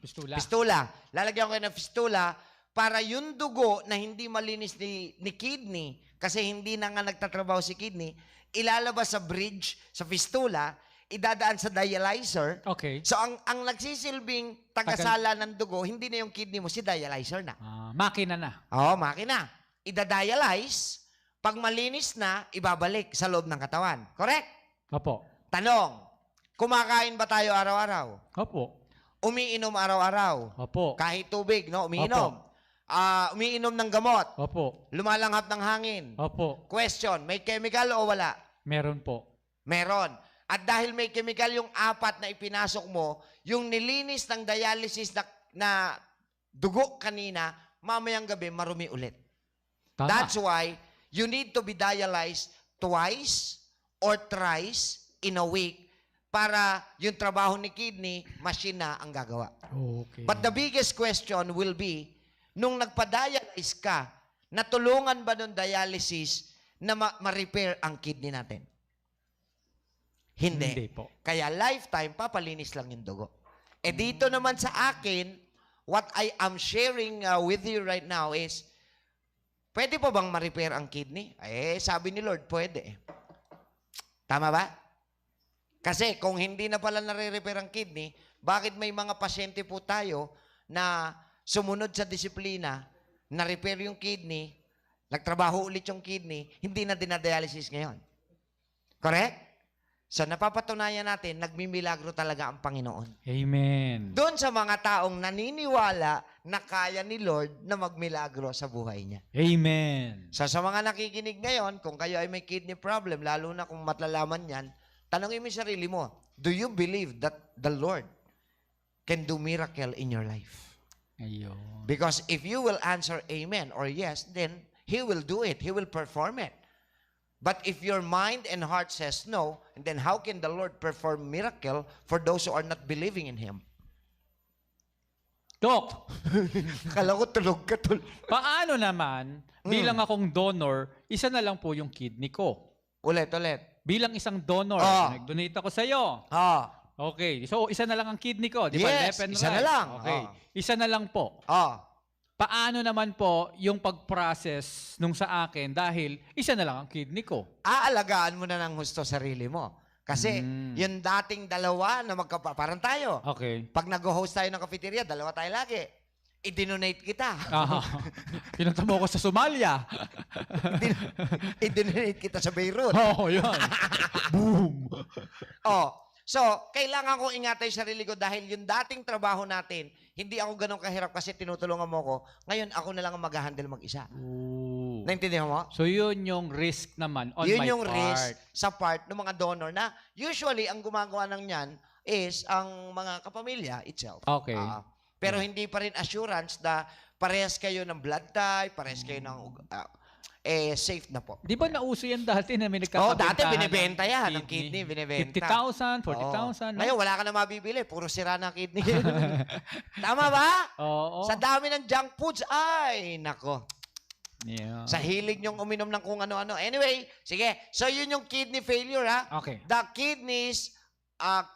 Fistula. Fistula. Lalagyan ko kayo ng fistula para yung dugo na hindi malinis ni kidney, kasi hindi na nga nagtatrabaho si kidney, ilalabas sa bridge, sa fistula, idadaan sa dialyzer. Okay. So, ang nagsisilbing tagasala ng dugo, hindi na yung kidney mo, si dialyzer na. Makina na. Makina. Ida-dialyze, pag malinis na, ibabalik sa loob ng katawan. Correct? Opo. Tanong, kumakain ba tayo araw-araw? Opo. Umiinom araw-araw? Opo. Kahit tubig, no? Umiinom. Umiinom ng gamot. Opo. Lumalanghap ng hangin. Opo. Question, may chemical o wala? Meron po. Meron. At dahil may chemical yung 4 na ipinasok mo, yung nilinis ng dialysis na dugo kanina, mamayang gabi, marumi ulit. Tama. That's why you need to be dialyzed twice or thrice in a week para yung trabaho ni kidney, machine na ang gagawa. Okay. But the biggest question will be, nung nagpa-dialyze ka, natulungan ba ng dialysis na ma-repair ang kidney natin? Hindi. Hindi po. Kaya lifetime, papalinis lang yung dugo. Dito naman sa akin, what I am sharing with you right now is, pwede po bang ma-repair ang kidney? Sabi ni Lord, pwede. Tama ba? Kasi kung hindi na pala nare-repair ang kidney, bakit may mga pasyente po tayo na sumunod sa disiplina, na-repair yung kidney, nagtrabaho ulit yung kidney, hindi na dinadialysis ngayon? Correct? So, napapatunayan natin, nagmimilagro talaga ang Panginoon. Amen. Doon sa mga taong naniniwala na kaya ni Lord na magmilagro sa buhay niya. Amen. So, sa mga nakikinig ngayon, kung kayo ay may kidney problem, lalo na kung matlalaman yan, tanongin mo yung sarili mo, do you believe that the Lord can do miracle in your life? Ayun. Because if you will answer amen or yes, then He will do it. He will perform it. But if your mind and heart says no, then how can the Lord perform miracle for those who are not believing in Him? Doc, Kala ko tulog ka, paano naman, bilang akong donor, isa na lang po yung kidney ko. Ulit. Bilang isang donor, nag-donate ako sa iyo. Okay, so isa na lang ang kidney ko, di ba? Yes, Left and isa right. na lang. Okay, isa na lang po. paano naman po yung pag-process nung sa akin dahil isa na lang ang kidney ko? Aalagaan mo na ng gusto sarili mo. Kasi yung dating dalawa na parang tayo. Okay. Pag nag-host tayo ng cafeteria, dalawa tayo lagi. I-donate kita. Pinunta mo ako sa Somalia. I-donate kita sa Beirut. Oo, yun. Boom. So, kailangan kong ingatan yung sarili ko dahil yung dating trabaho natin, hindi ako ganun kahirap kasi tinutulungan mo ko. Ngayon, ako na lang ang mag-handle mag-isa. Ooh. Naintindihan mo? So, yun yung risk naman on Yun my yung part. risk sa part ng mga donor na usually ang gumagawa ng yan is ang mga kapamilya itself. Okay. Pero hindi pa rin assurance na parehas kayo ng blood type, parehas kayo ng safe na po. Di ba nauso yan dati na may Dati nagkakabentahan binibenta yan. Ang kidney, binibenta. 50,000, 40,000. No? Ngayon, wala ka na mabibili. Puro sira na kidney. Tama ba? Oo. Sa dami ng junk foods, ay, nako. Yeah. Sa hilig nyong uminom ng kung ano-ano. Anyway, sige. So, yun yung kidney failure, ha? Okay. The kidneys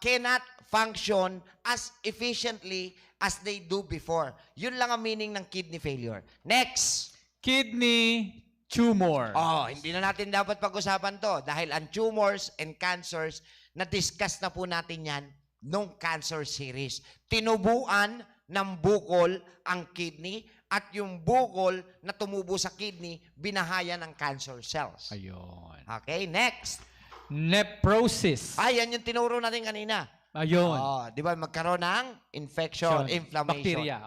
cannot function as efficiently as they do before. Yun lang ang meaning ng kidney failure. Next. Kidney tumor. Hindi na natin dapat pag-usapan to dahil ang tumors and cancers, na-discuss na po natin yan nung cancer series. Tinubuan ng bukol ang kidney at yung bukol na tumubo sa kidney, binahaya ng cancer cells. Ayun. Okay, next. Nephrosis. Yan yung tinuro natin kanina. Ayun. Di ba magkaroon ng infection, inflammation. Bacteria.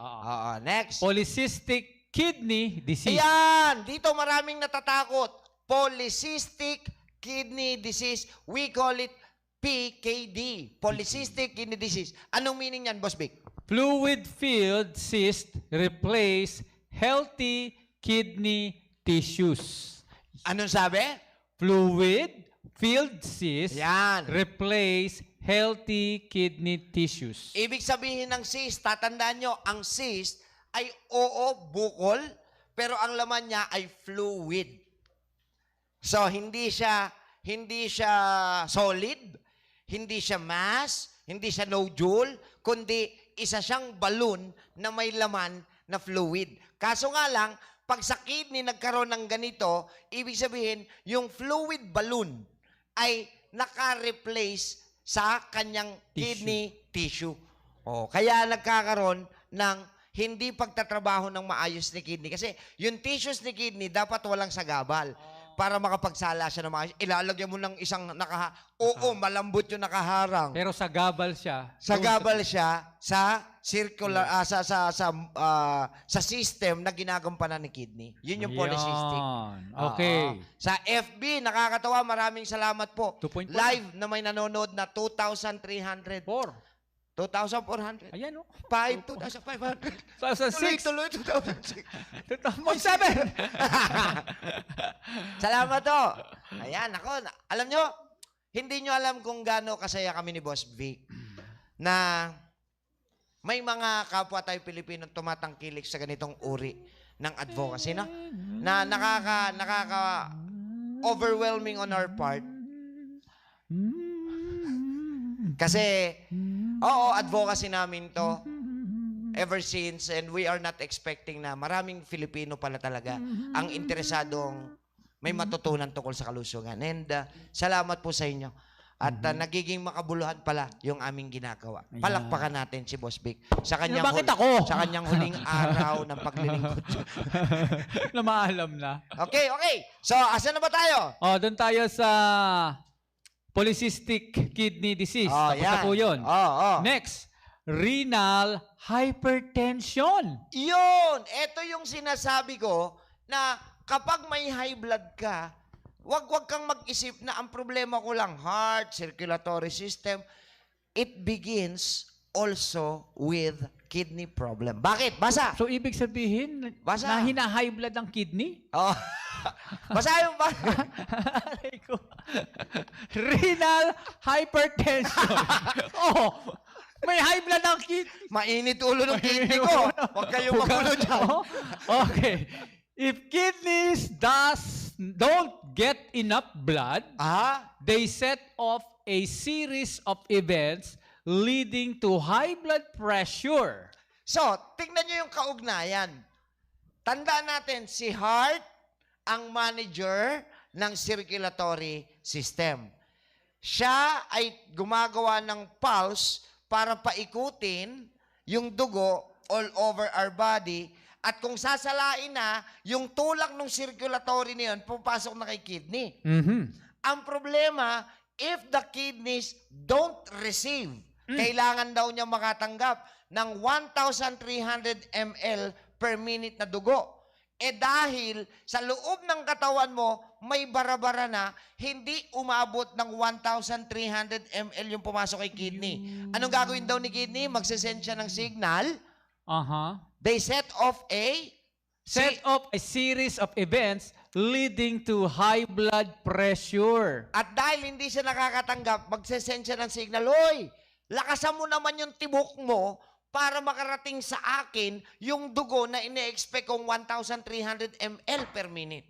Next. Polycystic kidney disease. Ayan! Dito maraming natatakot. Polycystic kidney disease. We call it PKD. Polycystic kidney disease. Anong meaning yan, Boss Vic? Fluid-filled cyst replace healthy kidney tissues. Anong sabi? Fluid-filled cyst Yan. replace healthy kidney tissues. Ibig sabihin ng cyst, tatandaan nyo, ang cyst ay bukol, pero ang laman niya ay fluid. So, hindi siya solid, hindi siya mass, hindi siya nodule, kundi isa siyang balloon na may laman na fluid. Kaso nga lang, pag sa kidney nagkaroon ng ganito, ibig sabihin, yung fluid balloon ay naka-replace sa kanyang kidney tissue. Kaya nagkakaroon ng hindi pagtatrabaho ng maayos ni kidney. Kasi yung tissues ni kidney dapat walang sagabal para makapagsala siya ng maayos. Ilalagyan mo ng isang malambot yung nakaharang. Pero sagabal siya. Sagabal siya sa circular sa system na ginagampanan ni kidney. Yun yung polycystic. Okay. Sa FB, nakakatawa. Maraming salamat po. 2.1. Live na may nanonood na 2,300. 2,400. Ayan, oh. 2,500. 2006. Tuloy, 2006. 2007. Salamat to. Ayan, ako. Alam nyo, hindi nyo alam kung gaano kasaya kami ni Boss Vic na may mga kapwa tayo Pilipino tumatangkilik sa ganitong uri ng advocacy, no? Na nakaka-overwhelming on our part. Kasi, advocacy namin to ever since, and we are not expecting na maraming Filipino pala talaga ang interesadong may matutunan tungkol sa kalusugan. And salamat po sa inyo. At nagiging makabuluhan pala yung aming ginagawa. Palakpakan natin si Boss Vic sa kanyang, sa kanyang huling araw ng paglilingkod. Na maalam na. Okay. So, asan na ba tayo? Doon tayo sa polycystic kidney disease. Tapos na po yun. Next, renal hypertension. Yun! Ito yung sinasabi ko na kapag may high blood ka, wag kang mag-isip na ang problema ko lang heart, circulatory system. It begins also with kidney problem. Bakit? Basa! So, ibig sabihin Basa. na hina-high blood ang kidney? Basa yung Aray ko. Renal hypertension. May high blood ang kidney. mainit ulo ng kidney ko. Huwag kayong magulo dyan. Okay. If kidneys don't get enough blood, they set off a series of events leading to high blood pressure. So, tingnan nyo yung kaugnayan. tandaan natin, si heart ang manager ng circulatory system. Siya ay gumagawa ng pulse para paikutin yung dugo all over our body. At kung sasalain na, yung tulak ng circulatory na yun, pupasok na kay kidney. Ang problema, if the kidneys don't receive, kailangan daw niya makatanggap ng 1,300 ml per minute na dugo. Dahil sa loob ng katawan mo, may bara-bara na, hindi umabot ng 1,300 ml yung pumasok kay kidney. Anong gagawin daw ni kidney? Magsisend siya ng signal. They set off a series of events leading to high blood pressure. At dahil hindi siya nakakatanggap, magsisend siya ng signal, "Hoy, lakasan mo naman yung tibok mo para makarating sa akin yung dugo na ine-expect kong 1,300 ml per minute."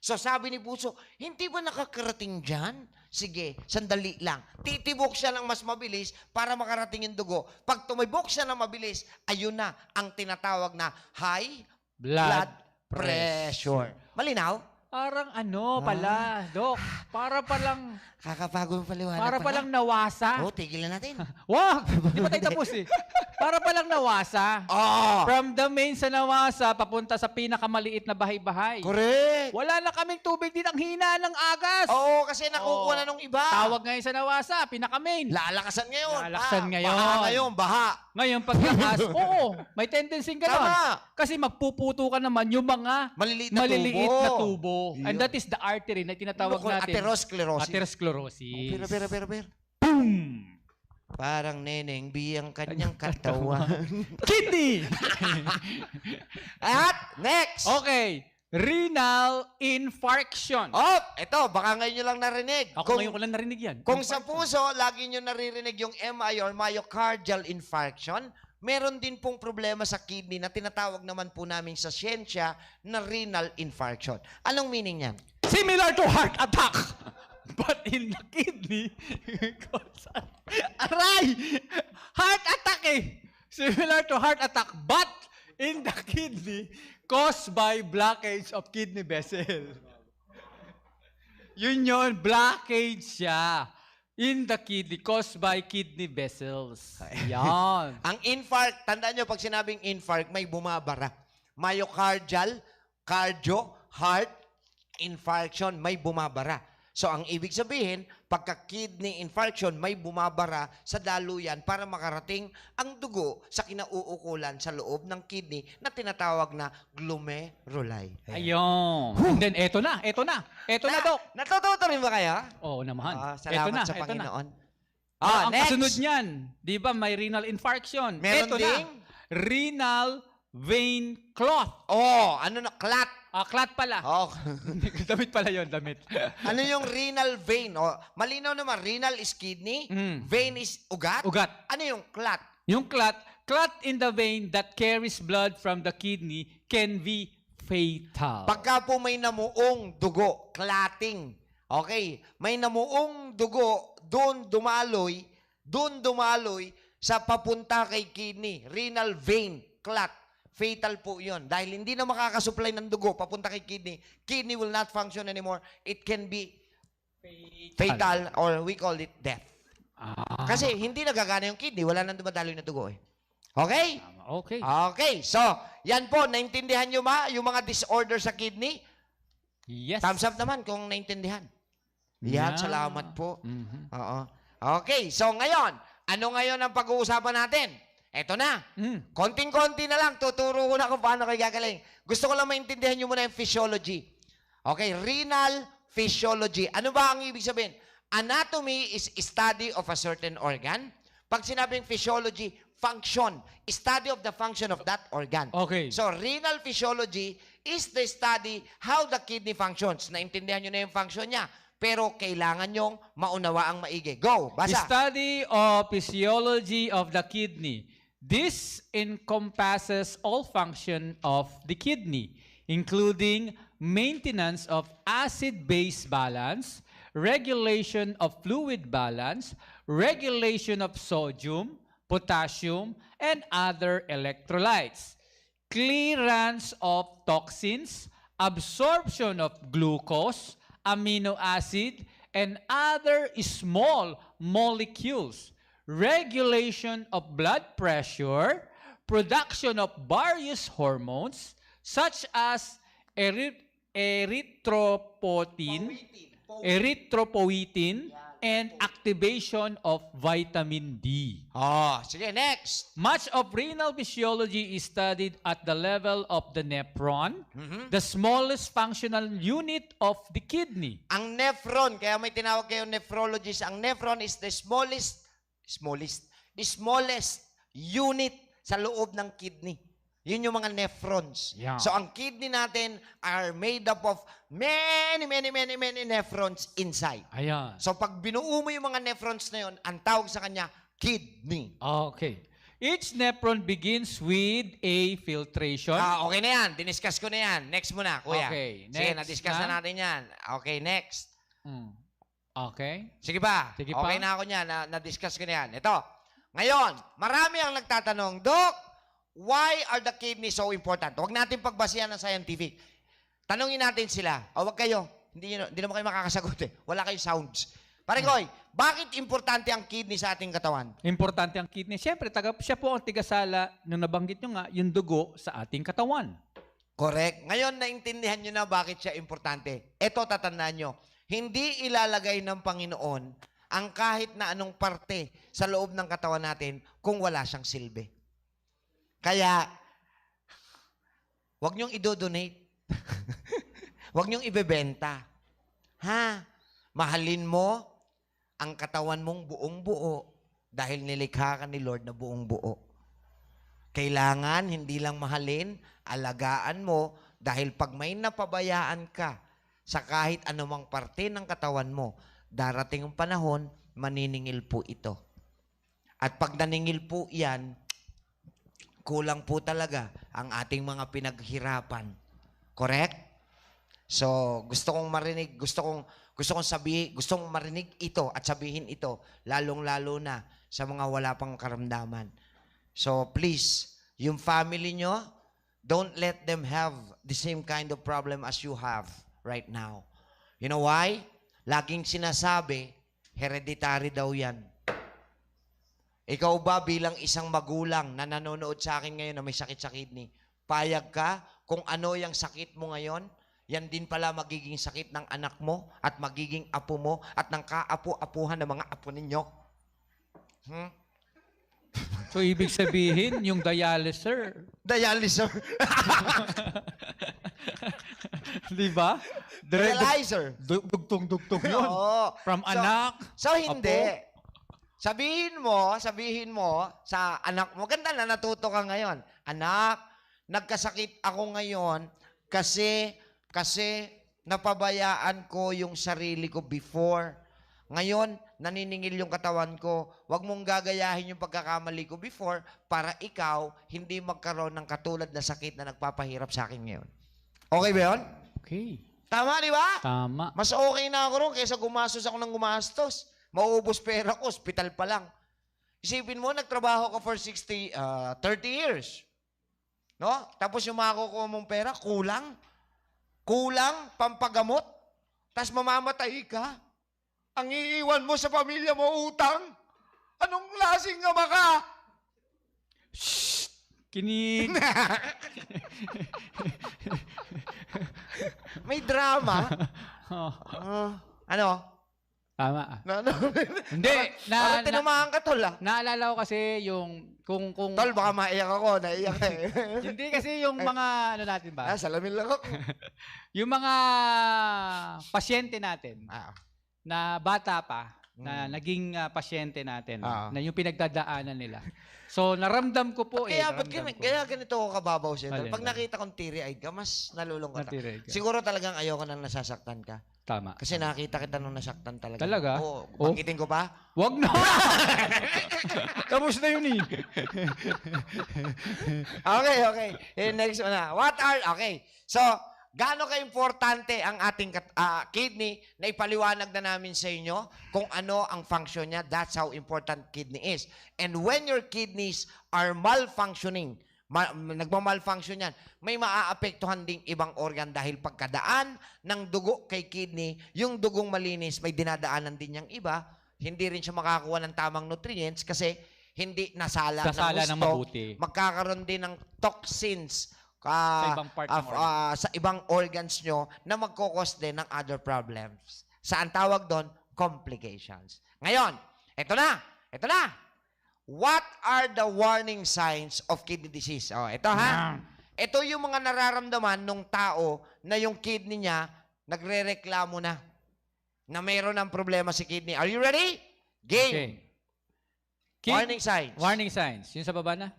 So sabi ni Puso, hindi ba nakakarating dyan? Sige, sandali lang. Titibok siya ng mas mabilis para makarating yung dugo. Pag tumibok siya ng mabilis, ayun na ang tinatawag na high blood pressure. Malinaw? Parang ano pala, Dok? Para palang Kakapagod yung paliwanag para palang nawasa. Oh, tigilan natin. Wag! Di pa tayo tapos eh. Para palang nawasa. Oh, From the main sa nawasa, papunta sa pinakamaliit na bahay-bahay. correct. Wala na kaming tubig din ang hina ng agas. Oo, kasi nakukuha na nung iba. Tawag ngayon sa nawasa, pinaka-main. Lalakasan ngayon. Lalakasan ngayon. Baha ngayon, baha. Ngayon, paglakas, oo, may tendency ka nun. Tama. Kasi magpuputo ka naman yung mga Maliliit maliliit na na tubo. tubo. And Yun. that is the artery na tinatawag natin. Atherosclerosis. Atherosclerosis. Pero. Boom! Parang neneng biyang kanyang katawan. Kidney! At next. Okay. Renal infarction. Oh, ito, baka ngayon nyo lang narinig. Ako ngayon ko lang narinig yan. Kung sa puso, lagi nyo naririnig yung MI or myocardial infarction, meron din pong problema sa kidney na tinatawag naman po namin sa siyensya na renal infarction. Anong meaning yan? Similar to heart attack. But in the kidney, aray! Heart attack eh! Similar to heart attack, but in the kidney, caused by blockage of kidney vessel. Yun, blockage siya. In the kidney, caused by kidney vessels. Yan. Ang infarct, tandaan nyo, pag sinabing infarct, may bumabara. Myocardial, cardio, heart, infarction, may bumabara. So, ang ibig sabihin, pagka-kidney infarction, may bumabara sa daluyan para makarating ang dugo sa kinauukulan sa loob ng kidney na tinatawag na glomeruli. Ayun. And then, eto na, Dok. Natututo rin ba kayo? Oo naman. Salamat sa eto Panginoon. Ang Next. kasunod niyan, di ba may renal infarction? Meron Eto ding? na, renal vein clot. Oh, ano na? Clot. Clot pala. Oh. Damit pala yon, damit. Ano yung renal vein? Oh, malinaw naman, renal is kidney, vein is ugat. Ugat. Ano yung clot? Yung clot in the vein that carries blood from the kidney can be fatal. Pagka po may namuong dugo, clotting. Okay, may namuong dugo, doon dumaloy sa papunta kay kidney, renal vein, clot. Fatal po yun. Dahil hindi na makakasupply ng dugo papunta kay kidney will not function anymore. It can be fatal or we call it death. Kasi hindi nagagana yung kidney, wala nang dumadaloy na dugo eh. Okay? Okay. Okay, so, yan po, naintindihan nyo yung mga disorder sa kidney? Yes. Thumbs up naman kung naintindihan. Yan, Yeah. salamat po. Mhm. Oo. Okay, so ngayon, ano ngayon ang pag-uusapan natin? Eto na. Konting-konti na lang, tuturo ko na kung paano kayo gagaling. Gusto ko lang maintindihan nyo muna yung physiology. Okay, renal physiology. Ano ba ang ibig sabihin? Anatomy is study of a certain organ. Pag sinabing physiology, function. Study of the function of that organ. Okay. So, renal physiology is the study how the kidney functions. Naintindihan nyo na yung function niya. Pero kailangan nyong maunawa ang maigi. Go, basa. Study of physiology of the kidney. This encompasses all function of the kidney, including maintenance of acid-base balance, regulation of fluid balance, regulation of sodium, potassium, and other electrolytes. clearance of toxins, absorption of glucose, amino acid, and other small molecules, regulation of blood pressure, production of various hormones such as erythropoietin, and activation of vitamin D. Oh, sige, next. Much of renal physiology is studied at the level of the nephron, the smallest functional unit of the kidney. Ang nephron, kaya may tinawag kayo nephrologist, ang nephron is the smallest unit sa loob ng kidney. Yun yung mga nephrons. Yeah. So, ang kidney natin are made up of many nephrons inside. Ayan. So, pag binuo mo yung mga nephrons na yun, ang tawag sa kanya, kidney. Okay. Each nephron begins with a filtration. Okay na yan. Diniscuss ko na yan. Next muna, kuya. Okay, Sige, next na-discuss na. na natin yan. Okay, next. Okay. Sige pa. Sige Okay pa. na ako niyan. Na-discuss ko na yan. Ito. Ngayon, marami ang nagtatanong, Doc, why are the kidneys so important? Huwag natin pagbasihan ng scientific. Tanungin natin sila. O wag kayo. Hindi naman kayo makakasagot eh. Wala kayong sounds. Pare Koy, bakit importante ang kidney sa ating katawan? Importante ang kidney. Siyempre, siya po ang tigasala, nung nabanggit nyo nga, yung dugo sa ating katawan. Correct. Ngayon, naintindihan nyo na bakit siya importante. Ito, tatandaan nyo. Hindi ilalagay ng Panginoon ang kahit na anong parte sa loob ng katawan natin kung wala siyang silbi. Kaya, huwag niyong i-donate. Huwag niyong ibebenta. Ha? Mahalin mo ang katawan mong buong buo dahil nilikha ka ni Lord na buong buo. Kailangan hindi lang mahalin, alagaan mo dahil pag may napabayaan ka sa kahit anumang parte ng katawan mo, darating ang panahon, maniningil po ito. At pag naningil po yan, kulang po talaga ang ating mga pinaghirapan. Correct? So, gusto kong marinig, gusto kong marinig ito at sabihin ito, lalong-lalo na sa mga wala pang karamdaman. So, please, yung family nyo, don't let them have the same kind of problem as you have right now. You know why? Laging sinasabi, hereditary daw yan. Ikaw ba bilang isang magulang na nanonood sa akin ngayon na may sakit sa kidney, payag ka kung ano yung sakit mo ngayon? Yan din pala magiging sakit ng anak mo at magiging apo mo at ng kaapu-apuhan ng mga apo ninyo. So, ibig sabihin, yung dialyzer. Dialyzer. Di ba? Dialyzer. Dugtong-dugtong yun. Oo. From So- anak. So, hindi. Sabihin mo sa anak mo, ganda na natuto ka ngayon. Anak, nagkasakit ako ngayon kasi napabayaan ko yung sarili ko before. Ngayon, naniningil yung katawan ko. Huwag mong gagayahin yung pagkakamali ko before para ikaw hindi magkaroon ng katulad na sakit na nagpapahirap sa akin ngayon. Okay ba yun? Okay. Tama, di ba? Tama. Mas okay na ako ron kaysa gumastos ako ng gumastos. Mauubos pera ko, hospital pa lang. Isipin mo, nagtrabaho ka for 30 years. No? Tapos yung makukuha mong pera, kulang. Kulang, pampagamot. Tapos mamamatay ka. Ang iiwan mo sa pamilya mo, utang. Anong klaseng ama ka? Shh! Kinig. May drama. Ano? Tama. Hindi. Parang tinamaan ka, tol, ah. Naalala ko kasi yung kung Tol, baka maiyak ako. Naiyak eh. hindi kasi yung mga ano natin ba? Salamin lang ako. Yung mga pasyente natin Ah. na bata pa na naging pasyente natin na yung pinagdadaanan nila. So naramdam ko po Kaya, naramdam ko. kaya ganito ako kababaw siya. Alin, Pag alin? nakita kong teary-eyed ka, mas nalulungkot. Na-teary-eyed ka. Siguro talagang ayoko nang nasasaktan ka. Tama. Kasi nakita kita nung nasaktan talaga. Talaga? Oo. Oh. Banggitin ko pa? Wag na! Tapos na yun eh. Okay. Next one na. Okay. So, gaano ka-importante ang ating kidney na ipaliwanag na namin sa inyo kung ano ang function niya. That's how important kidney is. And when your kidneys are malfunctioning, nagmamalfunction yan, may maaapektuhan ding ibang organ dahil pagkadaan ng dugo kay kidney, yung dugong malinis, may dinadaanan din yung iba, hindi rin siya makakuha ng tamang nutrients kasi hindi nasala Sasala ng ng gusto. mabuti. Magkakaroon din ng toxins Sa ibang part ng organ. sa ibang organs nyo na magkukos din ng other problems. Saan tawag doon? Complications. Ngayon, ito na. What are the warning signs of kidney disease? Oh, ito ha. Ito yung mga nararamdaman ng tao na yung kidney niya nagrereklamo na mayroon ng problema si kidney. Are you ready? Game. Warning signs. Warning signs. Yung sa baba na?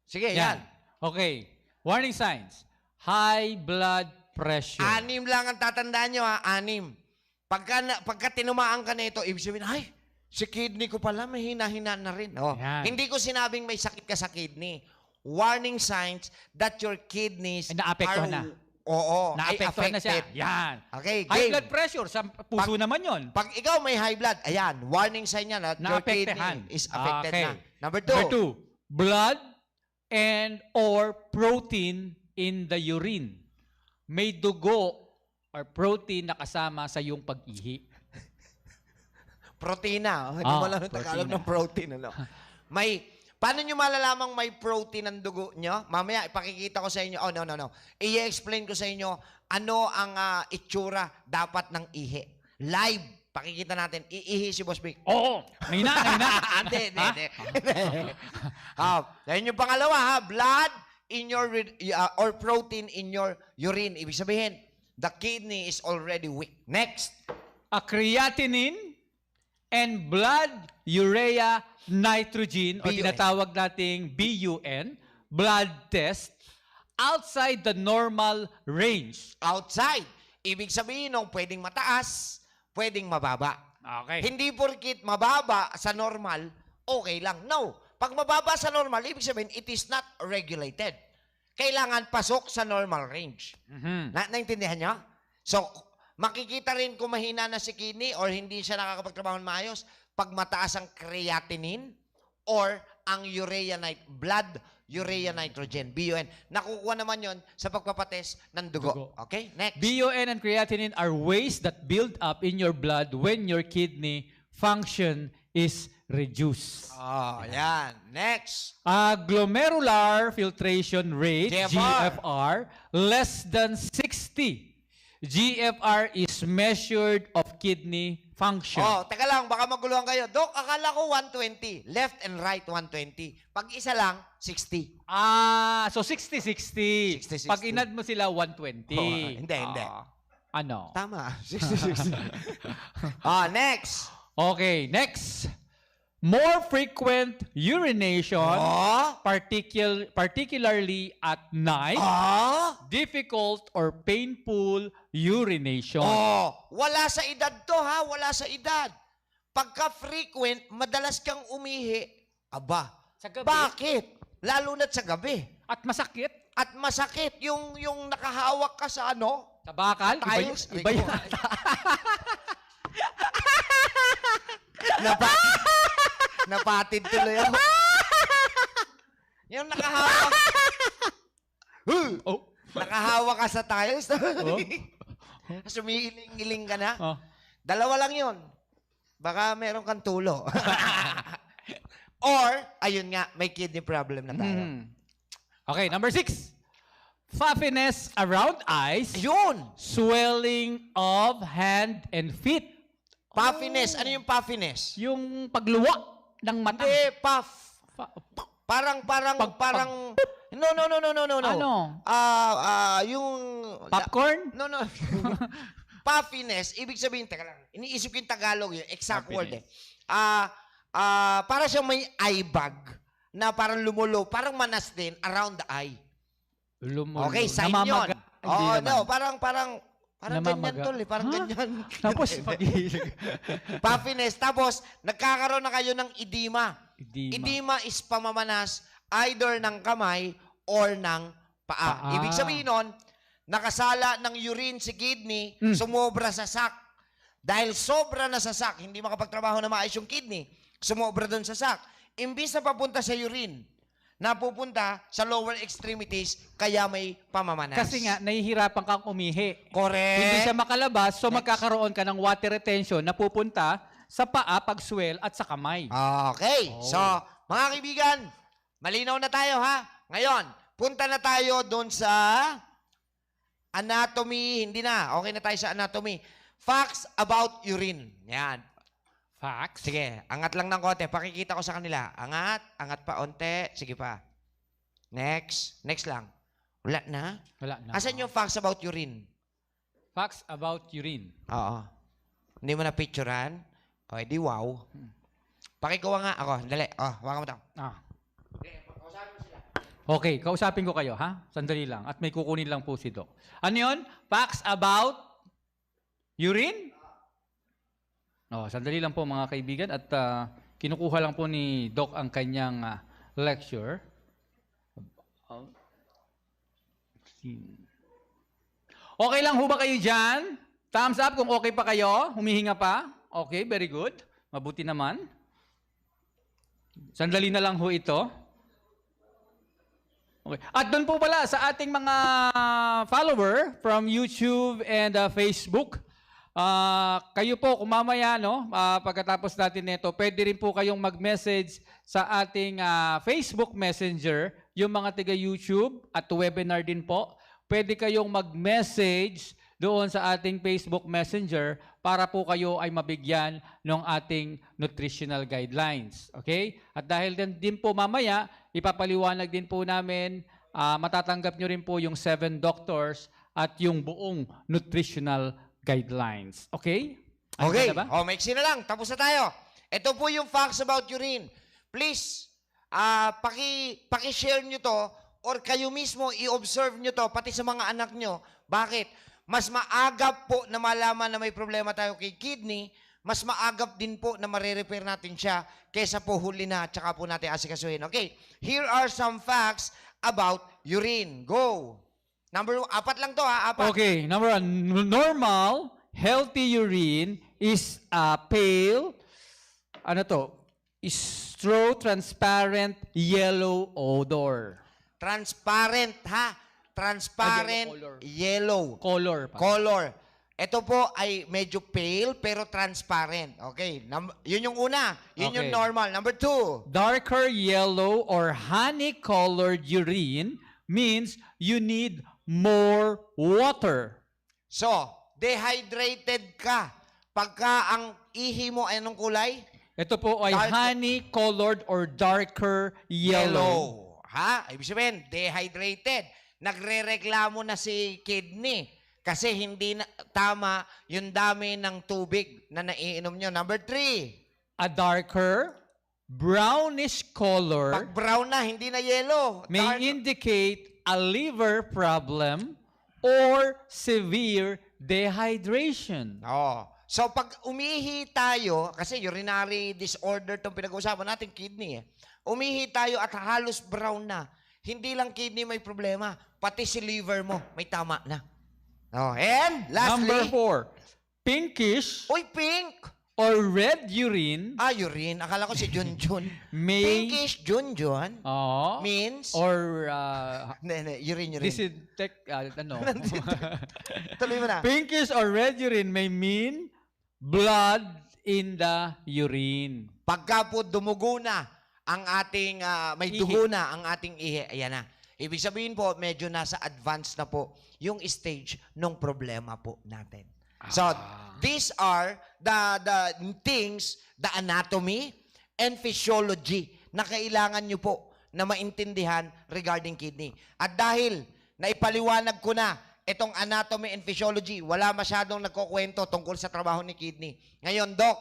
Sige, yan. Okay. Warning signs. High blood pressure. 6 lang ang tatandaan nyo ha. 6. Pagka tinumaan ka na ito, ibig sabihin, ay, si kidney ko pala, may hina-hina na rin. Oh. Yan. Hindi ko sinabing may sakit ka sa kidney. Warning signs that your kidneys Ay, naapektuhan na. Oo. Naapektuhan na siya. affected. Yan. Okay, High game. blood pressure. Sa puso naman yon. Pag ikaw may high blood, ayan, warning sign yan that your Naapektuhan. kidney is affected Okay. na. Number Number 2. 2, blood and or protein in the urine. May dugo or protein na kasama sa iyong pag-ihi. Protina. Hindi Ah, mo lang ang Tagalog protina. ng protein. Ano? Paano nyo malalamang may protein ng dugo nyo? Mamaya, ipakikita ko sa inyo. Oh, no. I-explain ko sa inyo ano ang itsura dapat ng ihi. Live. Pakikita natin. Iihi si Boss Vic. Oo. May na. Hindi. Yan yung pangalawa, ha? Blood in your, or protein in your urine. Ibig sabihin, the kidney is already weak. Next. A creatinine and blood urea nitrogen o BUN. tinatawag nating BUN, blood test, outside the normal range. Outside. Ibig sabihin nung pwedeng mataas, pwedeng mababa. Okay. Hindi porkit mababa sa normal, okay lang. No. Pag mababa sa normal, ibig sabihin, it is not regulated. Kailangan pasok sa normal range. Naintindihan nyo? So, makikita rin kung mahina na si kidney or hindi siya nakakapagtrabaho ng maayos pag mataas ang creatinine or ang blood urea nitrogen, BUN. Nakukuha naman yon sa pagpapates ng dugo. Okay? Next. BUN and creatinine are waste that build up in your blood when your kidney function is reduced. Oh, yan. Next. Glomerular filtration rate, GFR. GFR, less than 60. GFR is measured of kidney function. Oh, teka lang, baka maguluhan kayo. Dok, akala ko 120. Left and right, 120. Pag isa lang, 60. So 60-60. 60-60. Pag inad mo sila, 120. Hindi. Ano? Tama. 60. Next. Okay, next. More frequent urination, particularly at night, difficult or painful urination. Wala sa edad to, ha? Wala sa edad. Pagka frequent, madalas kang umihi. Aba, Sa gabi? bakit? Lalo na sa gabi. At masakit? At masakit yung nakahawak ka sa ano? Sa bakal? Tiles? Iba yun. Napatid tuloy ako. Yung nakahawak. Oh. Nakahawak ka sa tiles. Oh. Sumiiling-iling ka na. Oh. Dalawa lang yun. Baka meron kang tulo. Or, ayun nga, may kidney problem na tayo. Okay, number 6. Puffiness around eyes, Yun! swelling of hand and feet. Puffiness. Ano yung puffiness? Yung pagluwa ng mata. Hindi, puff. Pa- Parang, no. Ano? Yung... Popcorn? No. Puffiness, ibig sabihin, teka lang, iniisip ko yung Tagalog yun, exact word eh. Para siyang may eye bag na parang lumulo, parang manas din around the eye. Okay, sign yun. Namamaga. Hindi naman. No, parang ganyan Namamaga. tol eh, parang Ha? ganyan. Tapos, Puffiness, tapos nagkakaroon na kayo ng edema. Edema. Edema is pamamanas either ng kamay or ng paa. Ibig sabihin nun, nakasala ng urine si kidney, sumobra sa sac. Dahil sobra na sa sac, hindi makapagtrabaho na maayos yung kidney, sumobra doon sa sac. Imbis na papunta sa urine, napupunta sa lower extremities, kaya may pamamanas. Kasi nga, nahihirapan kang umihi. Correct. Hindi siya makalabas, so Next. magkakaroon ka ng water retention na pupunta sa paa, pag-swell, at sa kamay. Okay. Oh. So, mga kaibigan, malinaw na tayo ha. Ngayon, punta na tayo doon sa anatomy. Hindi na. Okay na tayo sa anatomy. Facts about urine. Yan. Facts. Sige, angat lang ng konti. Pakikita ko sa kanila. Angat, angat pa onte. Sige pa. Next. Next lang. Wala na. Wala na. Asan yung facts about urine? Facts about urine. Oo. Hindi mo na picturean? O, edi wow. Pakikuha nga ako. Dali. Oh, waka mo ito. Ah. Okay, kausapin ko kayo, ha? Sandali lang. At may kukunin lang po si Doc. Ano yun? Facts about urine? Oh, sandali lang po mga kaibigan. At kinukuha lang po ni Doc ang kanyang lecture. Okay lang ho ba kayo dyan? Thumbs up kung okay pa kayo. Humihinga pa. Okay, very good. Mabuti naman. Sandali na lang ho ito. Okay. At doon po pala sa ating mga follower from YouTube and Facebook, kayo po kung mamaya, no, pagkatapos natin nito, pwede rin po kayong mag-message sa ating Facebook Messenger, yung mga taga YouTube at webinar din po. Pwede kayong mag-message doon sa ating Facebook Messenger para po kayo ay mabigyan ng ating nutritional guidelines. Okay? At dahil din po mamaya, ipapaliwanag din po namin, matatanggap nyo rin po yung 7 doctors at yung buong nutritional guidelines. Okay? Ano Okay. na ba? O, maiksi na lang. Tapos na tayo. Ito po yung facts about urine. Please, paki-share nyo to or kayo mismo i-observe nyo to pati sa mga anak nyo. Bakit? Mas maagap po na malaman na may problema tayo kay kidney, mas maagap din po na marirepair natin siya kaysa po huli na at saka po natin asikasuhin. Okay, here are some facts about urine. Go! Apat lang to ha, apat. Okay, number 1, normal, healthy urine is pale, straw transparent yellow odor. Transparent ha. Transparent yellow Color pa. color. Ito po ay medyo pale pero transparent. Okay, yun yung una. Yun yung Okay. normal. Number 2. Darker yellow or honey-colored urine means you need more water. So, dehydrated ka. Pagka ang ihi mo ay anong kulay? Ito po ay Dark- honey-colored or darker yellow. Ha? Ibig sabihin, dehydrated. Nagrereklamo na si kidney kasi hindi na, tama yung dami ng tubig na naiinom nyo. Number 3. A darker, brownish color Pag brown na, hindi na yellow. may Dark- indicate a liver problem or severe dehydration. Oo. So, pag umihi tayo, kasi urinary disorder itong pinag-uusapan natin, kidney. Umihi tayo at halos brown na. Hindi lang kidney may problema, pati si liver mo may tama na. Oh, and lastly, Number 4, pinkish uy, pink. or red urine Urine. Akala ko si Junjun. may Pinkish Junjun oh, means... or urine. disinfect Tuloy mo na. pinkish or red urine may mean blood in the urine. Pagka po dumugo na ang ating, may Ihi. dugo na ang ating ihi, ayan na. Ibig sabihin po, medyo nasa advance na po yung stage ng problema po natin. So, these are the things, the anatomy and physiology na kailangan nyo po na maintindihan regarding kidney. At dahil naipaliwanag ko na itong anatomy and physiology, wala masyadong nagkukwento tungkol sa trabaho ni kidney. Ngayon, Doc,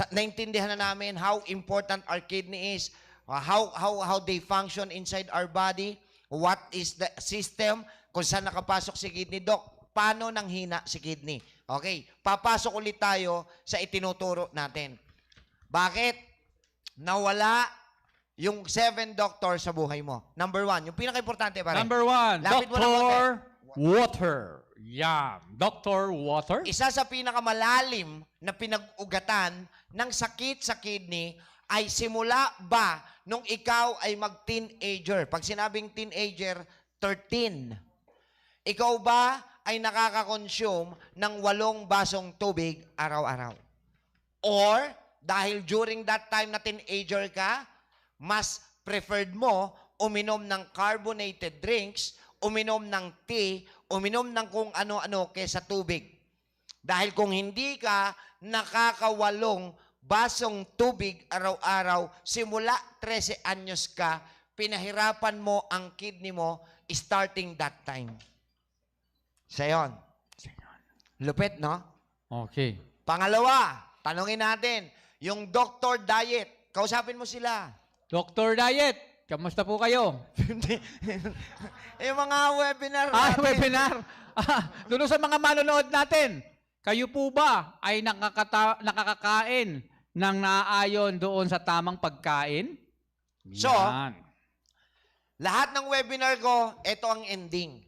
naintindihan na namin how important our kidney is, how they function inside our body, what is the system, kung saan nakapasok si kidney. Doc, paano nanghina si kidney? Okay, papasok ulit tayo sa itinuturo natin. Bakit? Nawala yung 7 doctors sa buhay mo. Number 1, yung pinaka-importante pare. Number 1, Lapit mo ng Dr. Water. Yeah, Dr. Water. Isa sa pinakamalalim na pinag-ugatan ng sakit sa kidney ay simula ba nung ikaw ay mag-teenager? Pag sinabing teenager, 13. Ikaw ba ay nakaka-consume ng 8 basong tubig araw-araw? Or, dahil during that time na teenager ka, mas preferred mo uminom ng carbonated drinks, uminom ng tea, uminom ng kung ano-ano kesa tubig. Dahil kung hindi ka nakakawalong basong tubig araw-araw, simula 13 anyos ka, pinahirapan mo ang kidney mo starting that time. Sa yon. Lupit, no? Okay. Pangalawa, tanungin natin, yung doctor diet, kausapin mo sila. Dr. Diet, kamusta po kayo? Yung mga webinar natin. Webinar. Doon sa mga manonood natin, kayo po ba ay nakakakain ng naaayon doon sa tamang pagkain? So, Yan. lahat ng webinar ko, ito ang ending.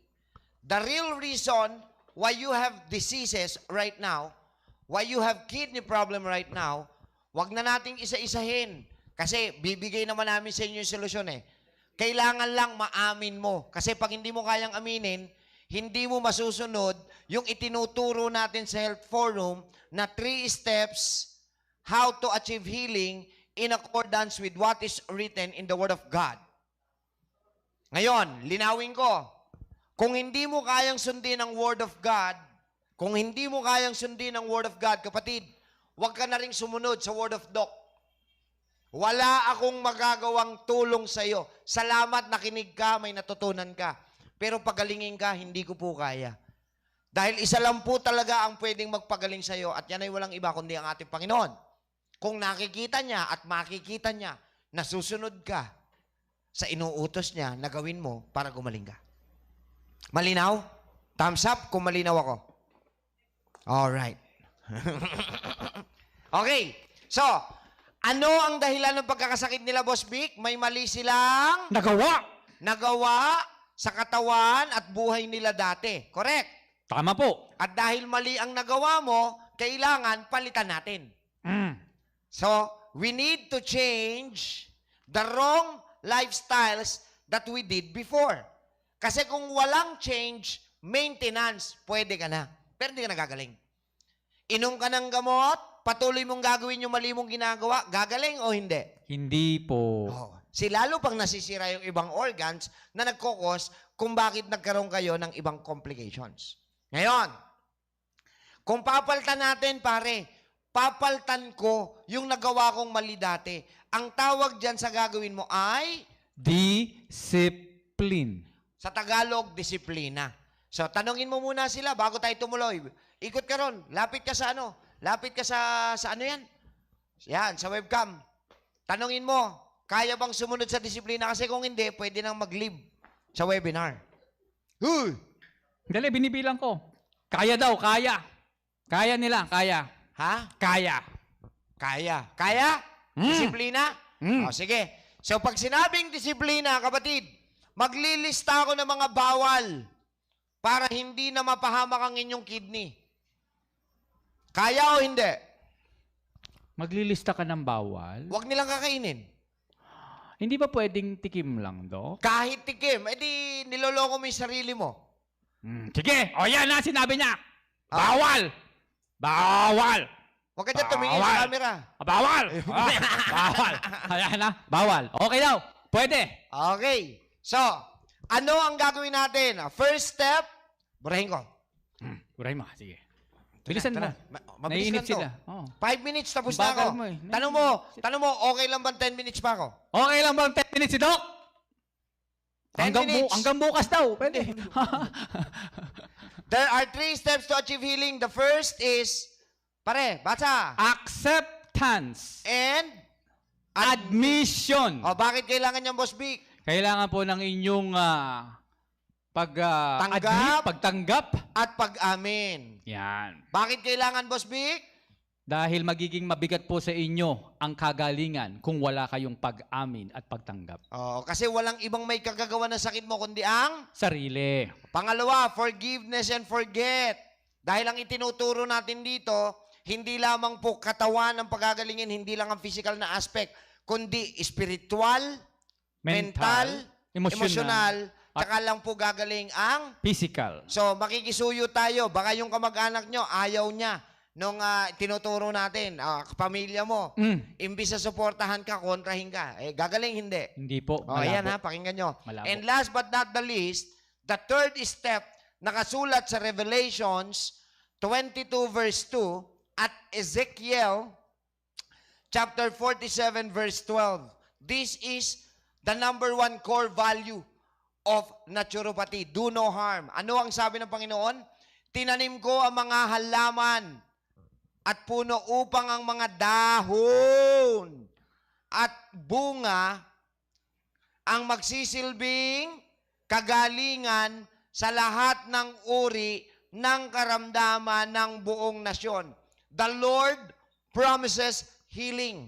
The real reason why you have diseases right now, why you have kidney problem right now, wag na nating isa-isahin. Kasi bibigay naman namin sa inyo yung solusyon eh. Kailangan lang maamin mo. Kasi pag hindi mo kayang aminin, hindi mo masusunod yung itinuturo natin sa Health Forum na 3 steps how to achieve healing in accordance with what is written in the Word of God. Ngayon, linawin ko. Kung hindi mo kayang sundin ang Word of God, kung hindi mo kayang sundin ang Word of God, kapatid, huwag ka na rin sumunod sa Word of Doc. Wala akong magagawang tulong sa iyo. Salamat, nakinig ka, may natutunan ka. Pero pagalingin ka, hindi ko po kaya. Dahil isa lang po talaga ang pwedeng magpagaling sa iyo at yan ay walang iba kundi ang ating Panginoon. Kung nakikita niya at makikita niya na susunod ka sa inuutos niya na gawin mo para gumaling ka. Malinaw? Thumbs up kung malinaw ako. Alright. Okay. So, ano ang dahilan ng pagkakasakit nila, Boss Vic? May mali silang nagawa sa katawan at buhay nila dati. Correct? Tama po. At dahil mali ang nagawa mo, kailangan palitan natin. So, we need to change the wrong lifestyles that we did before. Kasi kung walang change, maintenance, pwede ka na. Pero hindi ka nagagaling. Inom ka ng gamot, patuloy mong gagawin yung mali mong ginagawa, gagaling o hindi? Hindi po. Oh. Lalo pang nasisira yung ibang organs na nagkukos kung bakit nagkaroon kayo ng ibang complications. Ngayon, kung papaltan natin, pare, papaltan ko yung nagawa kong mali dati. Ang tawag dyan sa gagawin mo ay, Discipline. sa Tagalog, disiplina. So, tanungin mo muna sila bago tayo tumuloy. Ikot ka ron. Lapit ka sa ano? Lapit ka sa ano yan? Yan, sa webcam. Tanungin mo, kaya bang sumunod sa disiplina? Kasi kung hindi, pwede nang mag-leave sa webinar. Huy! Dali, binibilang ko. Kaya daw, kaya. Kaya nila, kaya. Ha? Kaya. Kaya. Kaya? Disiplina? O, sige. So, pag sinabing disiplina, kapatid, maglilista ako ng mga bawal para hindi na mapahamak ang inyong kidney. Kaya o hindi? Maglilista ka ng bawal? Huwag nilang kakainin. Hindi ba pwedeng tikim lang, Dok? Kahit tikim, edi niloloko mo yung sarili mo. Sige, o yan na, sinabi niya. Bawal! Bawal! Huwag ka dyan tumingin sa camera. Bawal! Bawal! Ayan na, bawal. Okay daw, pwede. Okay. So, ano ang gagawin natin? First step, burahin ko. Buray mo, sige. Bilisan mo. Mabilis Naiinip lang to. sila. Oh. 5 minutes, tapos na Bagal ako. mo eh. Tanong mo, okay lang ba 10 minutes pa ako? Okay lang bang 10 minutes si Doc? 10 minutes. Hanggang bukas daw, pwede. There are 3 steps to achieve healing. The first is, pare, basa. Acceptance. And, Admission. bakit kailangan niyang Boss Vic? Kailangan po ng inyong pagtanggap. At pag-amin. Yan. Bakit kailangan, Boss Vic? Dahil magiging mabigat po sa inyo ang kagalingan kung wala kayong pag-amin at pagtanggap. Kasi walang ibang may kagagawa ng sakit mo kundi ang Sarili. pangalawa, forgiveness and forget. Dahil ang itinuturo natin dito, hindi lamang po katawan ang pagagalingin, hindi lang ang physical na aspect, kundi spiritual, mental, emosyonal, tsaka lang po gagaling ang... Physical. So, makikisuyo tayo. Baka yung kamag-anak nyo, ayaw niya nung tinuturo natin, pamilya mo. Imbis na suportahan ka, kontrahin ka. Eh, gagaling hindi. Hindi po. O, ayan ha, pakinggan nyo. Malabo. And last but not the least, the third step, nakasulat sa Revelations 22 verse 2 at Ezekiel chapter 47 verse 12. This is the number one core value of naturopathy. Do no harm. Ano ang sabi ng Panginoon? Tinanim ko ang mga halaman at puno upang ang mga dahon at bunga ang magsisilbing kagalingan sa lahat ng uri ng karamdaman ng buong nasyon. The Lord promises healing.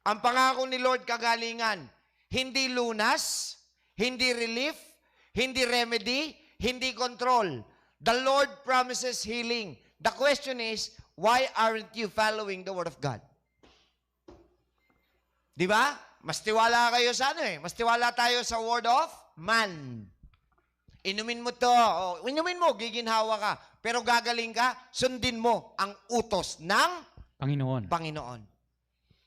Ang pangako ni Lord kagalingan, hindi lunas, hindi relief, hindi remedy, hindi control. The Lord promises healing. The question is, why aren't you following the Word of God? Di ba? Mas tiwala kayo sa Mas tiwala tayo sa Word of man. Inumin mo to. O, inumin mo, giginhawa ka. Pero gagaling ka, sundin mo ang utos ng Panginoon.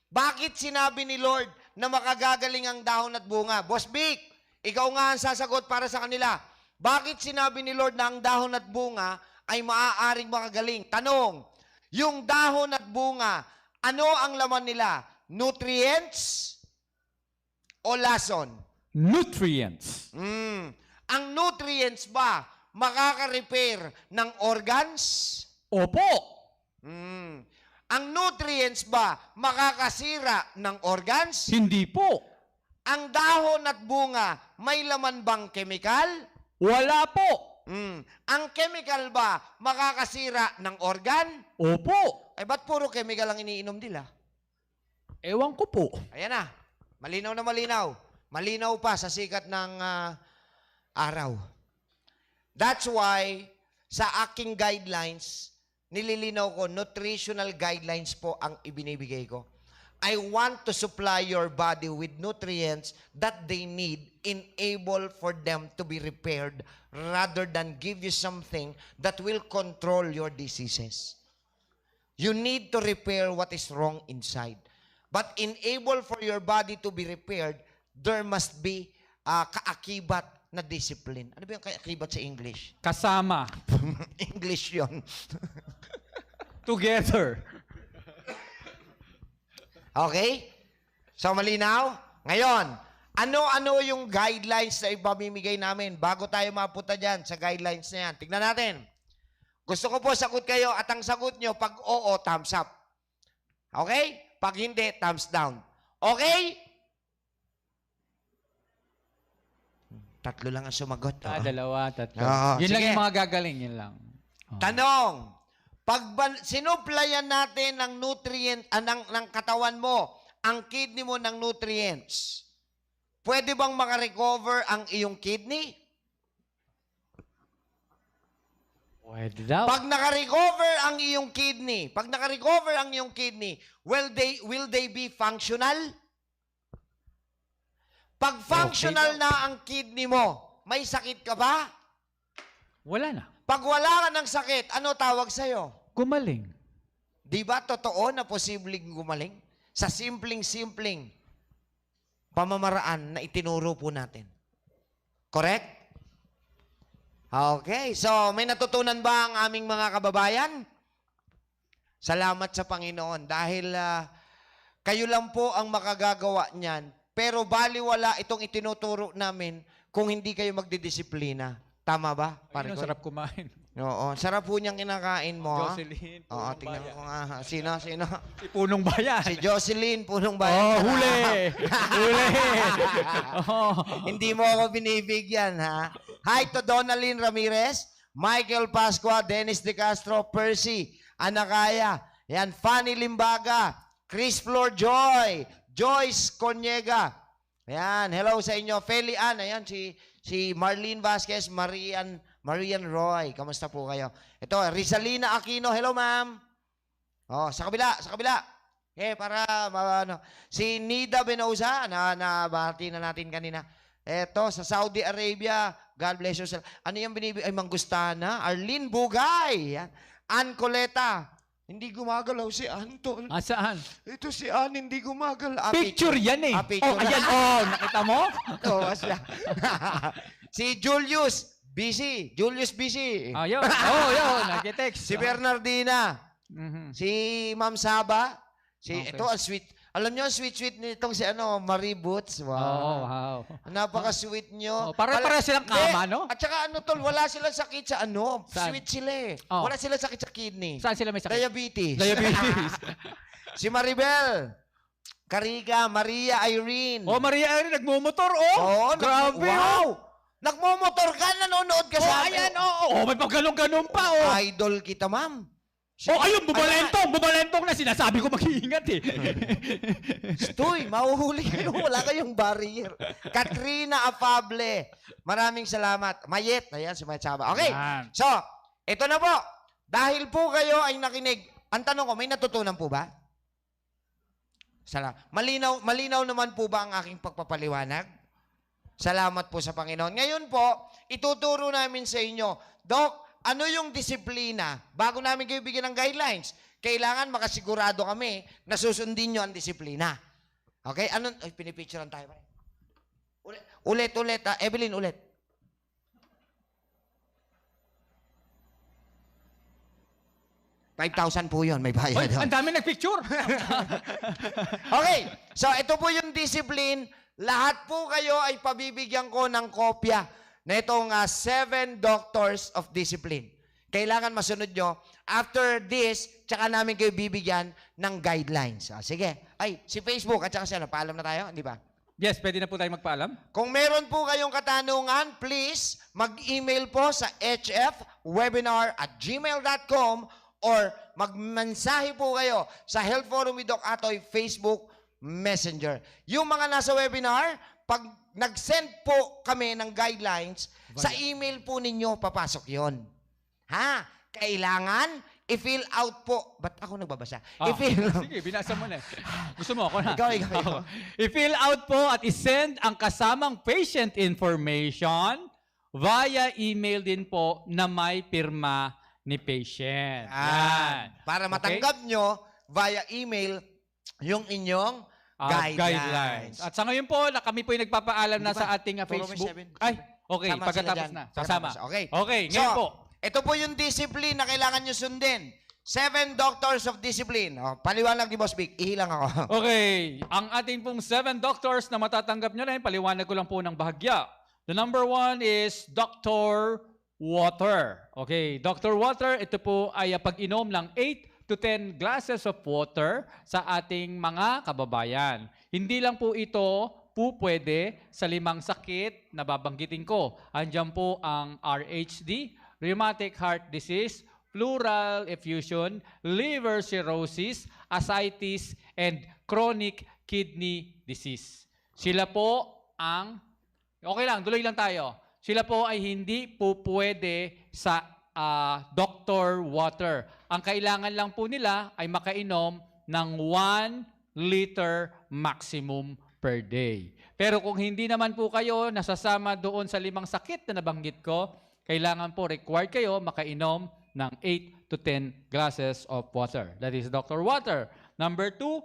Bakit sinabi ni Lord na makagagaling ang dahon at bunga? Boss Vic, ikaw nga ang sasagot para sa kanila. Bakit sinabi ni Lord na ang dahon at bunga ay maaaring makagaling? Tanong, yung dahon at bunga, ano ang laman nila? Nutrients o lason? Nutrients. Ang nutrients ba makaka-repair ng organs? Opo. Ang nutrients ba makakasira ng organs? Hindi po. Ang dahon at bunga, may laman bang chemical? Wala po. Ang chemical ba makakasira ng organ? Opo. Eh, ba't puro chemical ang iniinom nila? Ewan ko po. Ayan na. Malinaw na malinaw. Malinaw pa sa sikat ng araw. That's why, sa aking guidelines, nililinaw ko, nutritional guidelines po ang ibinibigay ko. I want to supply your body with nutrients that they need, enable for them to be repaired, rather than give you something that will control your diseases. You need to repair what is wrong inside. But enable for your body to be repaired, there must be kaakibat na discipline. Ano ba yung kaakibat sa English? Kasama. English yon. Together. Okay? So, malinaw? Ngayon, ano-ano yung guidelines na ipamimigay namin bago tayo mapunta dyan sa guidelines na yan? Tignan natin. Gusto ko po sagot kayo at ang sagot nyo, pag oo, thumbs up. Okay? Pag hindi, thumbs down. Okay? Tatlo lang ang sumagot. Dalawa, tatlo. sige. Yun lang yung mga gagaling, yun lang. Tanong, pag sinuplayan natin ng nutrient, ng katawan mo, ang kidney mo ng nutrients, pwede bang makarecover ang iyong kidney? Pwede daw. Pag nakarecover ang iyong kidney, will they be functional? Pag functional na ang kidney mo, may sakit ka ba? Wala na. Pag wala ka ng sakit, ano tawag sa'yo? Gumaling. Di ba totoo na posibleng gumaling? Sa simpleng pamamaraan na itinuro po natin. Correct? Okay. So, may natutunan ba ang aming mga kababayan? Salamat sa Panginoon dahil kayo lang po ang makagagawa niyan. Pero baliwala itong itinuturo namin kung hindi kayo magdidisiplina. Tama ba? Ayun, sarap kumain. Oo. Sarap po niyang kinakain mo. Jocelyn, Oo, Punong tingnan Bayan. ko nga. Sino? Si Punong Bayan. Si Jocelyn, Punong Bayan. Oh, huli! Huli! Oh. Hindi mo ako binibigyan, ha? Hi to Donalyn Ramirez, Michael Pascua, Dennis De Castro, Percy, Anakaya, yan, Fanny Limbaga, Chris Flor Joy, Joyce Conyega. Ayan, hello sa inyo. Feli Ann, ayan, si Marlene Vasquez, Marian Roy. Kamusta po kayo? Ito, Rizalina Aquino. Hello, ma'am. Oh, sa kabila. Para ano. Si Nida Benosa, na nabati na natin kanina. Eto, sa Saudi Arabia, God bless you. Ano yung binibigay? Ay, Manggustana. Arlene Bugay. Yan. Ann Coleta. Hindi gumagalaw si Anton. Saan? Ito si Ann, hindi gumagalaw. Picture yan eh. Picture. Ayan, nakita mo? Oo, siya. Si Julius, busy. Julius busy. Yun, nag-text. Si Bernardina. Mhm. Si Ma'am Saba. Okay. Ito, ang sweet. Alam niyo, ang sweet-sweet nitong si Marie Boots. Wow. Oh, wow. Napaka-sweet niyo. Para silang kama, no? At saka tol, wala silang sakit sa Saan? Sweet sila eh. Oh. Wala silang sakit sa kidney. Saan sila may sakit? Diabetes. Diabetes. Si Maribel. Cariga, Maria Irene. Maria Irene, nagmumotor, Oo, Grabe, wow. Nagmomotor ka, nanonood ka sa amin. ayan, may paggalong-ganong pa, Idol kita, ma'am. ayun, bumalentong na. Sinasabi ko mag-iingat eh. Stoy, mahuhuli kayo. Wala kayong barrier. Katrina Afable. Maraming salamat. Mayet. Ayan, si Mayet Saba. Okay. Yan. So, ito na po. Dahil po kayo ay nakinig. Ang tanong ko, may natutunan po ba? Malinaw naman po ba ang aking pagpapaliwanag? Salamat po sa Panginoon. Ngayon po, ituturo namin sa inyo, Doc, ano yung disiplina? Bago namin kayo bigyan ng guidelines, kailangan makasigurado kami na susundin nyo ang disiplina. Okay? Pinipicturean tayo. Ulit. Evelyn, ulit. $5,000 po yun. May bayad. Ang dami nagpicture. Okay. So, ito po yung discipline. Lahat po kayo ay pabibigyan ko ng kopya na itong 7 doctors of discipline. Kailangan masunod nyo. After this, tsaka namin kayo bibigyan ng guidelines. Sige. Si Facebook at tsaka siya, paalam na tayo, di ba? Yes, pwede na po tayo magpaalam. Kung meron po kayong katanungan, please mag-email po sa hfwebinar@gmail.com or magmensahe po kayo sa Health Forum with Doc Atoy Facebook Messenger. Yung mga nasa webinar, pag nag-send po kami ng guidelines, sa email po ninyo papasok yon. Kailangan i-fill out po. Ba't ako nagbabasa? Sige, binasa mo na. Gusto mo ako na? Ikaw. I-fill out po at i-send ang kasamang patient information via email din po na may pirma ni patient. Yan. Para matanggap nyo via email yung inyong guidelines. At sa ngayon po, kami po yung nagpapaalam na sa ating Facebook. Okay, Tama pagkatapos sila na. dyan. Sasama. Okay. Ngayon po. Ito po yung discipline na kailangan nyo sundin. 7 doctors of discipline. Paliwanag ni Boss Vic. Ihilang ako. Okay. Ang ating pong 7 doctors na matatanggap nyo na yun, paliwanag ko lang po ng bahagya. The number 1 is Dr. Water. Okay. Dr. Water, ito po ay pag-inom ng 8 to 10 glasses of water sa ating mga kababayan. Hindi lang po ito pwede sa 5 sakit na babanggitin ko. Andiyan po ang RHD, rheumatic heart disease, pleural effusion, liver cirrhosis, ascites, and chronic kidney disease. Sila po okay lang, tuloy lang tayo. Sila po ay hindi po pwede sa Dr. Water. Ang kailangan lang po nila ay makainom ng 1 liter maximum per day. Pero kung hindi naman po kayo nasasama doon sa 5 sakit na nabanggit ko, kailangan po, required kayo makainom ng 8 to 10 glasses of water. That is Dr. Water. Number 2,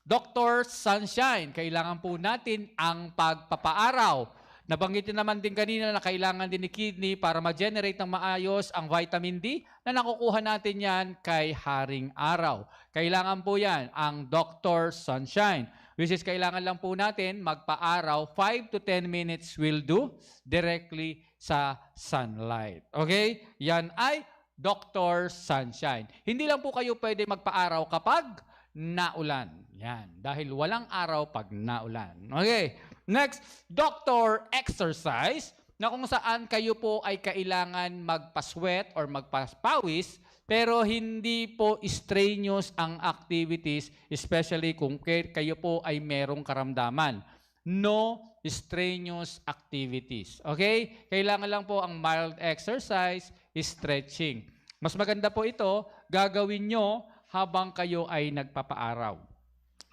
Dr. Sunshine. Kailangan po natin ang pagpapaaraw. Nabanggitin naman din kanina na kailangan din ni kidney para ma-generate ng maayos ang vitamin D na nakukuha natin yan kay Haring Araw. Kailangan po yan ang Dr. Sunshine. Which is kailangan lang po natin magpaaraw 5 to 10 minutes will do directly sa sunlight. Okay? Yan ay Dr. Sunshine. Hindi lang po kayo pwede magpaaraw kapag naulan. Yan. Dahil walang araw pag naulan. Okay. Next, Dr. Exercise, na kung saan kayo po ay kailangan magpasweat or magpapawis, pero hindi po strenuous ang activities, especially kung kayo po ay merong karamdaman. No strenuous activities. Okay? Kailangan lang po ang mild exercise, stretching. Mas maganda po ito, gagawin nyo habang kayo ay nagpapaaraw.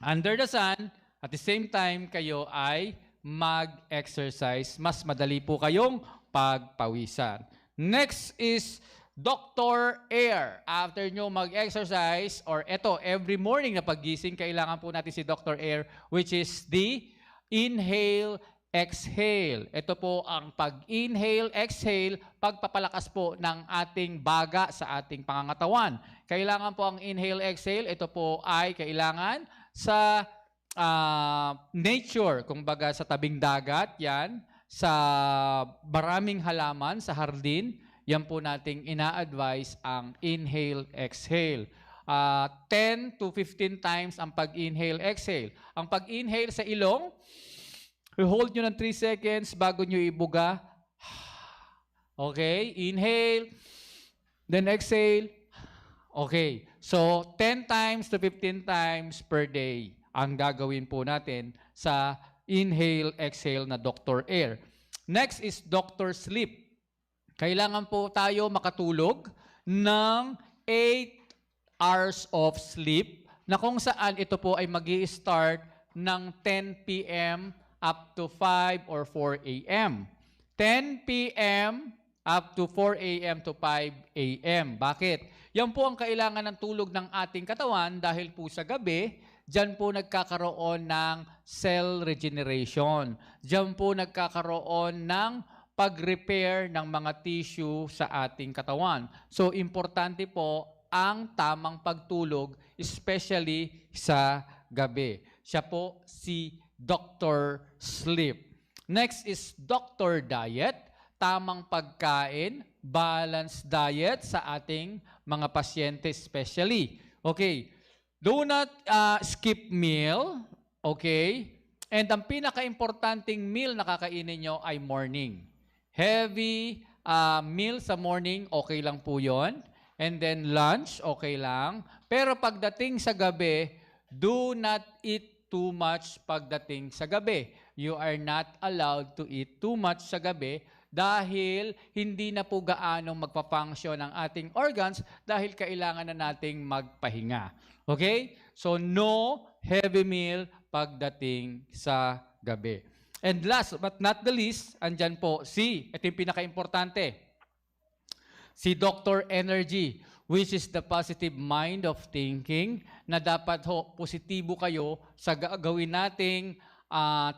under the sun, at the same time kayo ay mag-exercise. Mas madali po kayong pagpawisan. Next is Dr. Air. After nyo mag-exercise, or eto, every morning na paggising, kailangan po natin si Dr. Air, which is the inhale, exhale. Ito po ang pag-inhale, exhale, pagpapalakas po ng ating baga sa ating pangangatawan. Kailangan po ang inhale, exhale. Ito po ay kailangan sa nature, kumbaga sa tabing dagat, yan, sa maraming halaman, sa hardin, yan po nating ina-advise ang inhale, exhale. 10 to 15 times ang pag-inhale, exhale. Ang pag-inhale sa ilong, hold nyo ng 3 seconds bago nyo ibuga. Okay, inhale, then exhale. Okay, so 10 times to 15 times per day ang gagawin po natin sa inhale, exhale na Dr. Air. Next is Dr. Sleep. Kailangan po tayo makatulog ng 8 hours of sleep na kung saan ito po ay magi-start ng 10 p.m. up to 5 or 4 a.m. 10 p.m. up to 4 a.m. to 5 a.m. Bakit? Yan po ang kailangan ng tulog ng ating katawan dahil po sa gabi, diyan po nagkakaroon ng cell regeneration. Diyan po nagkakaroon ng pag-repair ng mga tissue sa ating katawan. So, importante po ang tamang pagtulog, especially sa gabi. Siya po si Dr. Sleep. Next is Dr. Diet. Tamang pagkain, balanced diet sa ating mga pasyente especially. Okay, do not skip meal. Okay, and ang pinaka-importanting meal na kakainin nyo ay morning. Heavy meal sa morning, okay lang po yon. And then lunch, okay lang. Pero pagdating sa gabi, do not eat too much pagdating sa gabi. You are not allowed to eat too much sa gabi dahil hindi na po gaanong magpa-function ang ating organs dahil kailangan na nating magpahinga. Okay? So, no heavy meal pagdating sa gabi. And last but not the least, andyan po ito yung pinaka-importante, si Dr. Energy, which is the positive mind of thinking, na dapat positibo kayo sa gagawin nating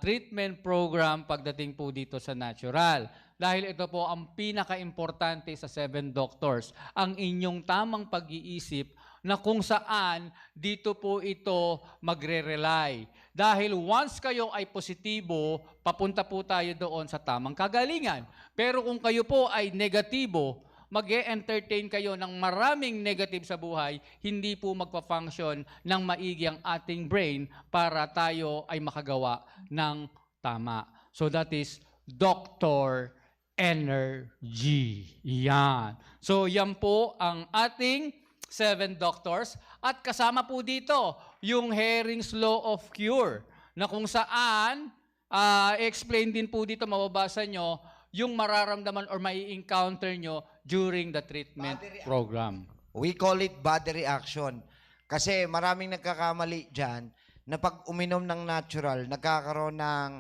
treatment program pagdating po dito sa natural. Dahil ito po ang pinaka-importante sa 7 doctors, ang inyong tamang pag-iisip na kung saan dito po ito magre-rely. Dahil once kayo ay positibo, papunta po tayo doon sa tamang kagalingan. Pero kung kayo po ay negatibo, mag-e-entertain kayo ng maraming negative sa buhay, hindi po magpa-function ng maigi ang ating brain para tayo ay makagawa ng tama. So that is Dr. Energy. Yan. So yan po ang ating 7 doctors. At kasama po dito yung Hering's Law of Cure na kung saan explain din po dito, mababasa nyo yung mararamdaman or mai-encounter nyo during the treatment program. We call it body reaction. Kasi maraming nagkakamali dyan na pag uminom ng natural, nagkakaroon ng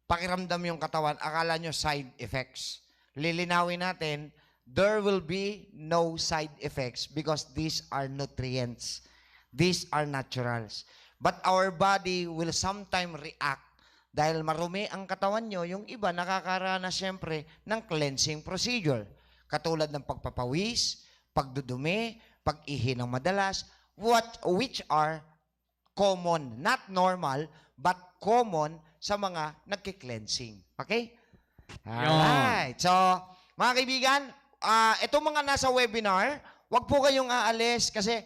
pakiramdam yung katawan, akala nyo side effects. Lilinawin natin, there will be no side effects because these are nutrients. These are naturals. But our body will sometime react dahil marumi ang katawan nyo, yung iba nakakaranas siyempre ng cleansing procedure. Katulad ng pagpapawis, pagdudumi, pag-ihi ng madalas, which are common, not normal, but common sa mga nagki-cleansing. Okay? Alright. So, mga kaibigan, itong mga nasa webinar, wag po kayong aalis kasi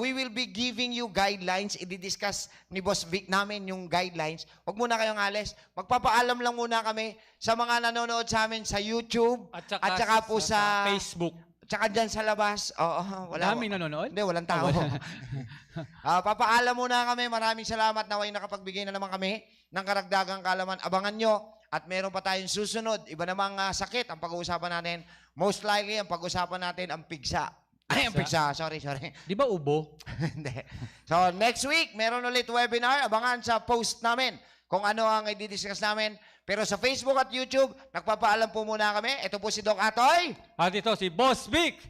we will be giving you guidelines. I-discuss ni Boss Vic namin yung guidelines. Wag muna kayong aalis. Magpapaalam lang muna kami sa mga nanonood sa amin sa YouTube at saka po sa Facebook. Tsaka dyan sa labas. Daming nanonood? Hindi, walang tao. Papaalam muna kami. Maraming salamat na nakapagbigay na naman kami ng karagdagang kaalaman. Abangan nyo. At meron pa tayong susunod. Iba namang sakit ang pag-uusapan natin. Most likely, ang pag-uusapan natin ang pigsa. Ay, pizza. Sorry. Di ba ubo? Hindi. So, next week, meron ulit webinar. Abangan sa post namin kung ano ang i-discuss namin. Pero sa Facebook at YouTube, nagpapaalam po muna kami. Ito po si Doc Atoy. At ito si Boss Vic.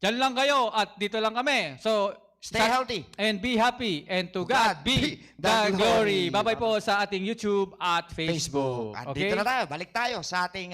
Diyan lang kayo at dito lang kami. So, Stay healthy. and be happy. And to God be the glory. Bye-bye po sa ating YouTube at Facebook. At Okay? dito na tayo. Balik tayo sa ating